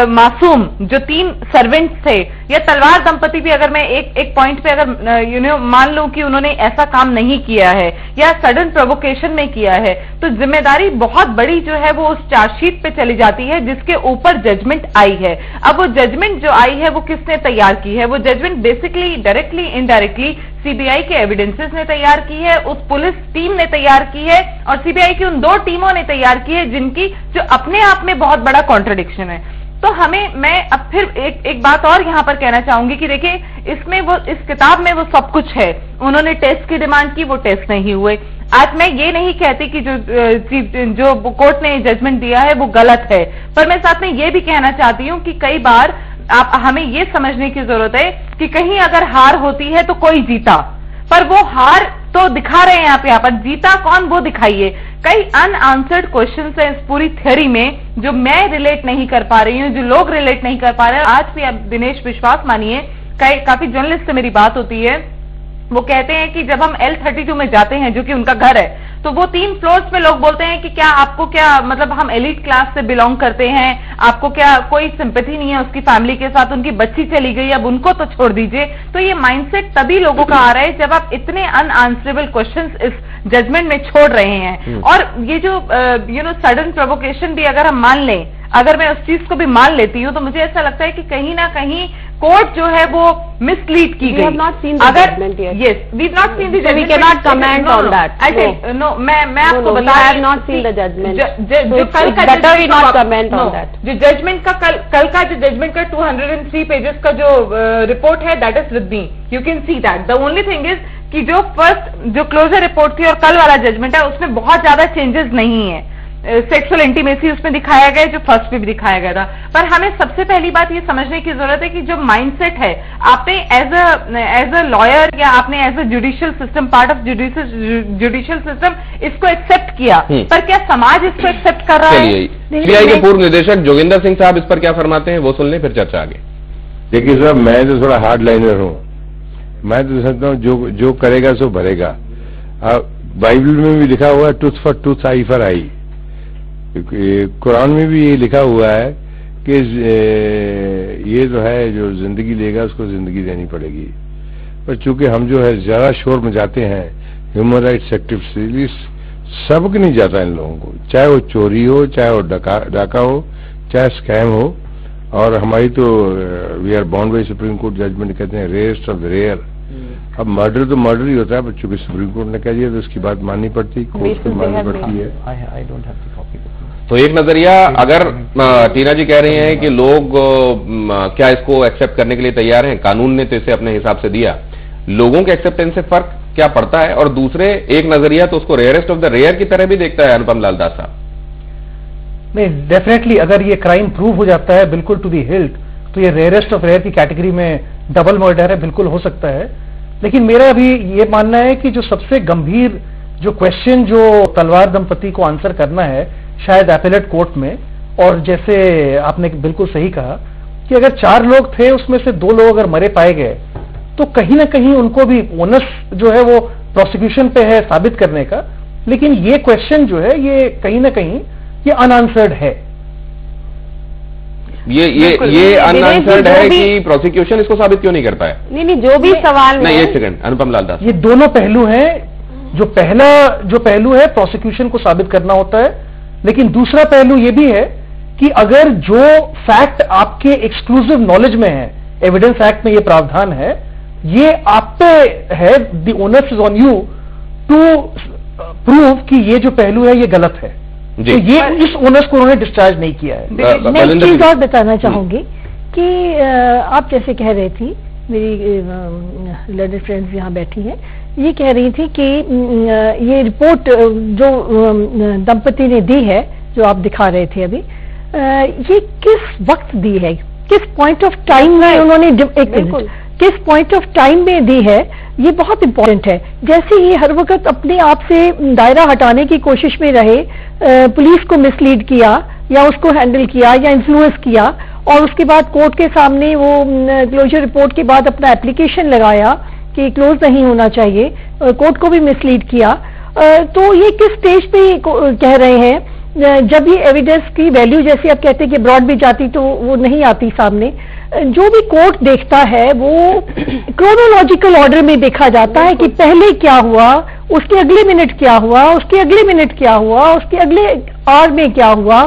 मासूम जो 3 सर्वेंट्स थे, या तलवार दंपति भी, अगर मैं एक पॉइंट पे अगर मान लूं कि उन्होंने ऐसा काम नहीं किया है या सडन प्रोवोकेशन में किया है, तो जिम्मेदारी बहुत बड़ी जो है वो उस चार्जशीट पे चली जाती है जिसके ऊपर जजमेंट आई है। अब वो जजमेंट जो आई है वो किसने तैयार की है? वो judgment basically directly indirectly CBI के एविडेंसेस ने तैयार की है, उस पुलिस टीम ने तैयार की है, और सीबीआई की उन 2 टीमों ने तैयार की है जिनकी जो अपने आप में बहुत बड़ा कॉन्ट्रडिक्शन है। तो मैं अब फिर एक बात और यहां पर कहना चाहूंगी कि देखिए, इसमें वो इस किताब में वो सब कुछ है। उन्होंने टेस्ट की डिमांड की, वो टेस्ट नहीं हुए। आज मैं ये नहीं कहती कि जो कोर्ट ने जजमेंट दिया है वो गलत है, पर मैं साथ में ये भी कहना चाहती हूं कि कई बार हमें ये समझने की जरूरत है कि कहीं अगर हार होती है तो कोई जीता, पर वो हार तो दिखा रहे हैं आप यहाँ पर, जीता कौन वो दिखाइए। कई अनआंसर्ड क्वेश्चंस हैं इस पूरी थ्योरी में जो मैं रिलेट नहीं कर पा रही हूँ, जो लोग रिलेट नहीं कर पा रहे हैं। आज भी अब दिनेश विश्वास मानिए, काफी जर्नलिस्ट से मेरी बात होती है, वो कहते हैं कि जब हम L32 में जाते हैं जो कि उनका घर है, तो वो 3 फ्लोर्स में लोग बोलते हैं कि आपको क्या मतलब हम एलिट क्लास से बिलोंग करते हैं, आपको क्या कोई सिंपैथी नहीं है उसकी फैमिली के साथ, उनकी बच्ची चली गई, अब उनको तो छोड़ दीजिए। तो ये माइंडसेट तभी लोगों का आ रहा है जब आप इतने अनआंसरेबल क्वेश्चंस इस जजमेंट में छोड़ रहे हैं। और ये जो सडन प्रोवोकेशन भी अगर हम मान लें, अगर मैं उस चीज को भी मान लेती हूँ, तो मुझे ऐसा लगता है कि कहीं ना कहीं कोर्ट जो है वो मिसलीड की गई। अगर yes we have not seen the judgment, we can not comment on that. No, मैं आपको बता रही हूं, I have not seen the judgment, जो कल का better we not comment on that. जो जजमेंट का कल का जो जजमेंट का 203 पेजेस का जो रिपोर्ट है, that is with me, you can see that. The only thing is कि जो फर्स्ट जो क्लोजर रिपोर्ट थी और कल वाला जजमेंट है उसमें बहुत ज्यादा चेंजेस नहीं है। सेक्सुअल इंटीमेसी उसमें दिखाया गया जो फर्स्ट में भी दिखाया गया था। पर हमें सबसे पहली बात ये समझने की जरूरत है कि जो माइंडसेट है, आपने एज अ लॉयर या आपने as a judicial system, part of judicial system इसको एक्सेप्ट किया, पर क्या समाज इसको एक्सेप्ट कर रहा है? सीबीआई के पूर्व निदेशक जोगिंदर सिंह साहब इस पर क्या फरमाते हैं वो सुन लें, फिर चर्चा आगे। देखिए साहब, मैं तो थोड़ा हार्ड लाइनर हूँ, मैं तो समझता हूँ जो करेगा सो भरेगा। बाइबल में भी लिखा हुआ है tooth for tooth, I for I. Quran में भी ये लिखा हुआ है कि ये जो है जो जिंदगी लेगा उसको जिंदगी देनी पड़ेगी। पर चूंकि हम जो है ज्यादा शोर में जाते हैं, ह्यूमन राइट्स एक्टिविस्ट सबक नहीं जाता इन लोगों को, चाहे वो चोरी हो, चाहे वो डाका हो, चाहे स्कैम हो। और हमारी तो we are bound by supreme court judgment, कहते हैं रेयरेस्ट ऑफ द रेयर। अब मर्डर तो मर्डर ही होता है, पर चूंकि सुप्रीम कोर्ट ने कह दिया तो उसकी बात माननी पड़ती है, कोर्ट को माननी पड़ती है। तो एक नजरिया, अगर टीना जी कह रही हैं कि लोग क्या इसको एक्सेप्ट करने के लिए तैयार हैं, कानून ने तो इसे अपने हिसाब से दिया, लोगों के एक्सेप्टेंस से फर्क क्या पड़ता है? और दूसरे एक नजरिया तो उसको रेयरेस्ट ऑफ द रेयर की तरह भी देखता है अनुपम लाल दास साहब। नहीं, डेफिनेटली अगर ये क्राइम प्रूव हो जाता है बिल्कुल टू दी हिल्ट, तो ये रेयरेस्ट ऑफ रेयर की कैटेगरी में डबल मर्डर है, बिल्कुल हो सकता है। लेकिन मेरा भी ये मानना है कि जो सबसे गंभीर जो क्वेश्चन जो तलवार दंपति को आंसर करना है शायद एपेलेट कोर्ट में, और जैसे आपने बिल्कुल सही कहा कि अगर 4 लोग थे उसमें से 2 लोग अगर मरे पाए गए तो कहीं ना कहीं उनको भी ओनस जो है वो प्रोसिक्यूशन पे है साबित करने का। लेकिन ये क्वेश्चन जो है ये कहीं ना कहीं ये अनआंसर्ड है। ये अनआंसर्ड है कि प्रोसिक्यूशन इसको साबित क्यों नहीं करता है? नहीं, जो भी सवाल नहीं, एक सेकंड अनुपम लाल दास, ये दोनों पहलू हैं। जो पहलू है प्रोसिक्यूशन को साबित करना होता है, लेकिन दूसरा पहलू ये भी है कि अगर जो फैक्ट आपके एक्सक्लूसिव नॉलेज में है, एविडेंस एक्ट में ये प्रावधान है, ये आप पे है, the onus is on you to prove कि ये जो पहलू है ये गलत है। तो ये इस ओनस को उन्होंने डिस्चार्ज नहीं किया है। मैं एक चीज और बताना चाहूंगी कि आप जैसे कह रही थी, मेरी लर्नर फ्रेंड्स यहाँ बैठी हैं, ये कह रही थी कि ये रिपोर्ट जो दंपति ने दी है, जो आप दिखा रहे थे अभी, ये किस वक्त दी है, किस पॉइंट ऑफ टाइम में उन्होंने, किस पॉइंट ऑफ टाइम में दी है, ये बहुत इंपॉर्टेंट है। जैसे ये हर वक्त अपने आप से दायरा हटाने की कोशिश में रहे, पुलिस को मिसलीड किया या उसको हैंडल किया या इन्फ्लुएंस किया, और उसके बाद कोर्ट के सामने वो क्लोजर रिपोर्ट के बाद अपना एप्लीकेशन लगाया कि क्लोज नहीं होना चाहिए, कोर्ट को भी मिसलीड किया, तो ये किस स्टेज पे कह रहे हैं? जब ये एविडेंस की वैल्यू, जैसे आप कहते हैं कि ब्रॉड भी जाती तो वो नहीं आती सामने। जो भी कोर्ट देखता है वो क्रोनोलॉजिकल ऑर्डर में देखा जाता है कि पहले क्या हुआ, उसके अगले मिनट क्या हुआ, उसके अगले मिनट क्या हुआ, उसके अगले आवर में क्या हुआ।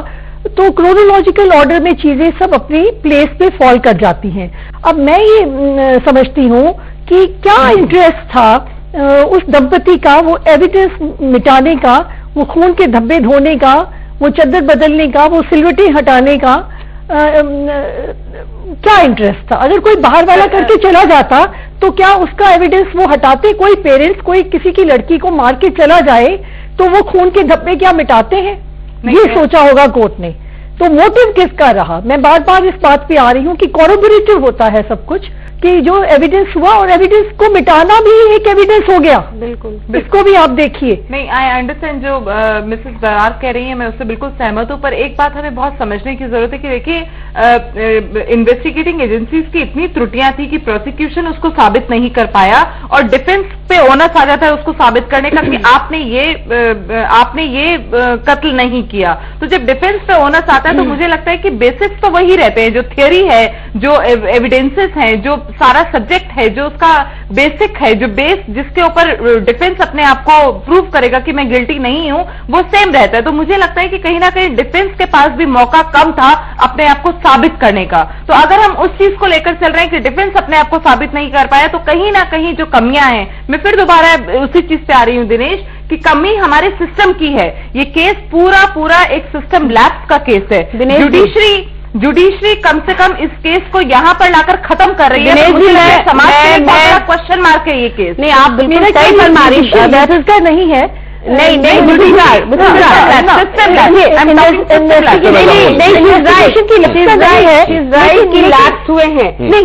तो क्रोनोलॉजिकल ऑर्डर में चीजें सब अपनी प्लेस पे फॉल कर जाती हैं। अब मैं ये समझती हूँ कि क्या इंटरेस्ट था उस दंपति का वो एविडेंस मिटाने का, वो खून के धब्बे धोने का, वो चद्दर बदलने का, वो सिलवटें हटाने का, क्या इंटरेस्ट था? अगर कोई बाहर वाला करके चला जाता तो क्या उसका एविडेंस वो हटाते? कोई पेरेंट्स कोई किसी की लड़की को मार के चला जाए तो वो खून के धब्बे क्या मिटाते हैं? ये सोचा होगा कोर्ट ने। तो मोटिव किसका रहा? मैं बार बार इस बात पे आ रही हूँ कि कॉरोबोरेटिव होता है सब कुछ, कि जो एविडेंस हुआ और एविडेंस को मिटाना भी एक एविडेंस हो गया। बिल्कुल, इसको भी आप देखिए। नहीं, आई अंडरस्टैंड जो मिसेस दरार कह रही है, मैं उससे बिल्कुल सहमत हूँ, पर एक बात हमें बहुत समझने की जरूरत है कि देखिए इन्वेस्टिगेटिंग एजेंसीज की इतनी त्रुटियां थी कि प्रोसिक्यूशन उसको साबित नहीं कर पाया, और डिफेंस पे ओनस आ जाता है उसको साबित करने का कि आपने ये कत्ल नहीं किया। तो जब डिफेंस पे ओनस आता है तो मुझे लगता है कि बेसिस तो वही रहते हैं, जो थियरी है, जो एविडेंसेस हैं, जो सारा सब्जेक्ट है, जो उसका बेसिक है, जो बेस जिसके ऊपर डिफेंस अपने आप को प्रूव करेगा कि मैं गिल्टी नहीं हूं, वो सेम रहता है। तो मुझे लगता है कि कहीं ना कहीं डिफेंस के पास भी मौका कम था अपने आप को साबित करने का। तो अगर हम उस चीज को लेकर चल रहे हैं कि डिफेंस अपने आप को साबित नहीं कर पाया, तो कहीं ना कहीं जो कमियां हैं, मैं फिर दोबारा उसी चीज पे आ रही हूं दिनेश, कि कमी हमारे सिस्टम की है। ये केस पूरा एक सिस्टम लैप्स का केस है। जुडिशरी कम से कम इस केस को यहाँ पर लाकर खत्म कर रही है। तो समाज के क्वेश्चन मार्क है ये केस। नहीं, आप बिल्कुल सही फरमा रही हैं, का नहीं है। नहीं,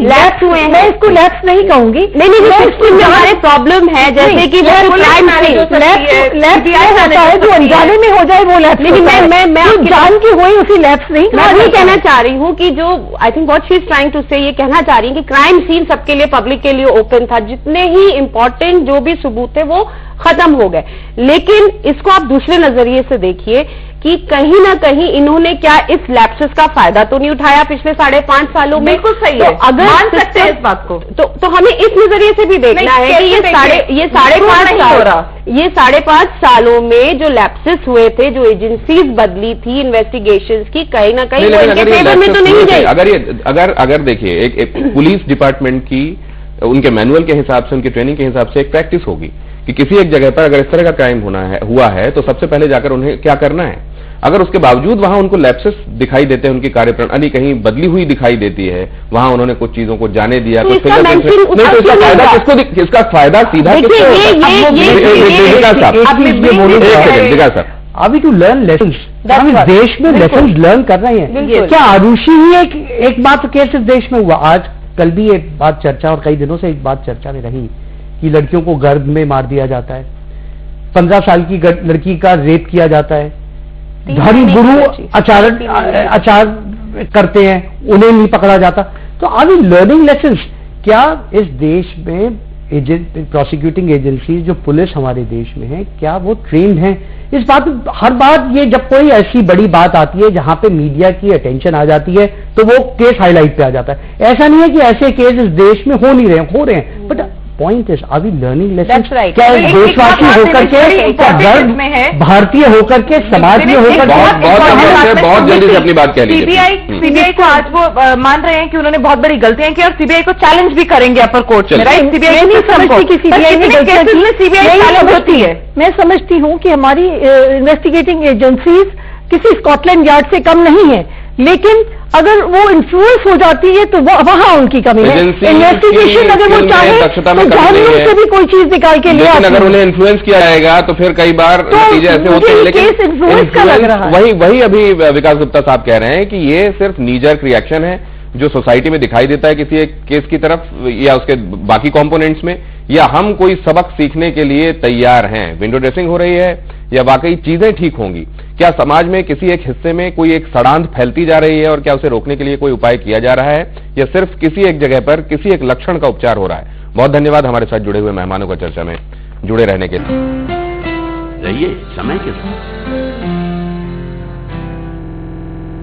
लैप्स हुए हैं, मैं इसको लैप्स नहीं कहूंगी। नहीं, हमारे प्रॉब्लम है, जैसे कि जो अनजाने में हो जाए वो लैप्स। मैं जान की हुई उसी लैप्स नहीं। मैं वही कहना चाह रही हूँ कि जो I think what she is trying to say, ये कहना चाह रही है कि क्राइम सीन सबके लिए, पब्लिक के लिए ओपन था, जितने ही इंपॉर्टेंट जो भी सबूत थे वो खत्म हो गए। लेकिन इसको आप दूसरे नजरिए से देखिए कि कहीं ना कहीं इन्होंने क्या इस लैप्सेस का फायदा तो नहीं उठाया पिछले 5.5 सालों में? बिल्कुल सही है, अगर मान सकते हैं इस बात को। तो हमें इस नजरिए से भी देखना है कि ये 5.5 सालों में जो लैप्सेस हुए थे, जो एजेंसीज बदली थी इन्वेस्टिगेशंस की, कहीं ना कहीं वो इनके फेवर में तो नहीं गई। अगर देखिए एक पुलिस डिपार्टमेंट की उनके मैनुअल के हिसाब से, उनकी ट्रेनिंग के हिसाब से एक प्रैक्टिस होगी कि किसी एक जगह पर अगर इस तरह का क्राइम हुआ है तो सबसे पहले जाकर उन्हें क्या करना है, अगर उसके बावजूद वहां उनको लैप्सेस दिखाई देते हैं, उनकी कार्यप्रणाली कहीं बदली हुई दिखाई देती है, वहां उन्होंने कुछ चीजों को जाने दिया, कुछ इसका फायदा किसको, इसका फायदा सीधा सर अभी टू लर्न लेसन, हम इस देश में लेसन लर्न कर रहे हैं। क्या आरुषि ही एक बात केस इस देश में हुआ? आज कल भी एक बात चर्चा, और कई दिनों से एक बात चर्चा में रही कि लड़कियों को गर्भ में मार दिया जाता है, 15 साल की लड़की का रेप किया जाता है, धर्म गुरु आचार करते हैं, उन्हें नहीं पकड़ा जाता। तो आर वी लर्निंग लेसन? क्या इस देश में प्रोसिक्यूटिंग एजेंसी जो पुलिस हमारे देश में है, क्या वो ट्रेंड है? इस बात हर बार ये जब कोई ऐसी बड़ी बात आती है जहां पे मीडिया की अटेंशन आ जाती है तो वो केस हाईलाइट पे आ जाता है। ऐसा नहीं है कि ऐसे केस इस देश में हो नहीं रहे, हो रहे हैं, but point is are we learning lesson? क्या एक देशवासी होकर के, भारतीय होकर के, समाज में होकर बहुत जल्दी से अपनी बात कह लीजिए। सीबीआई को आज वो मान रहे हैं कि उन्होंने बहुत बड़ी गलतियां की और सीबीआई को चैलेंज भी करेंगे अपर कोर्ट में, राइट? सीबीआई नहीं समझती कि सीबीआई चैलेंज होती है। मैं समझती हूँ कि हमारी इन्वेस्टिगेटिंग एजेंसीज किसी स्कॉटलैंड यार्ड से कम नहीं है, लेकिन अगर वो इन्फ्लुएंस हो जाती है तो वो वहां उनकी कमी है। इन्वेस्टिगेशन अगर वो चाहे तो जानबूझ से भी कोई चीज निकाल के ले, अगर उन्हें इन्फ्लुएंस किया जाएगा तो फिर कई बार नतीजे ऐसे होते हैं। लेकिन इन्फ्लुएंस का लग रहा है, वही अभी विकास गुप्ता साहब कह रहे हैं कि ये सिर्फ नीजर्क रिएक्शन है जो सोसाइटी में दिखाई देता है किसी एक केस की तरफ या उसके बाकी कंपोनेंट्स में, या हम कोई सबक सीखने के लिए तैयार हैं? विंडो ड्रेसिंग हो रही है या वाकई चीजें ठीक होंगी? क्या समाज में किसी एक हिस्से में कोई एक सड़ांध फैलती जा रही है और क्या उसे रोकने के लिए कोई उपाय किया जा रहा है, या सिर्फ किसी एक जगह पर किसी एक लक्षण का उपचार हो रहा है? बहुत धन्यवाद हमारे साथ जुड़े हुए मेहमानों का चर्चा में जुड़े रहने के लिए। रहिए समय के साथ।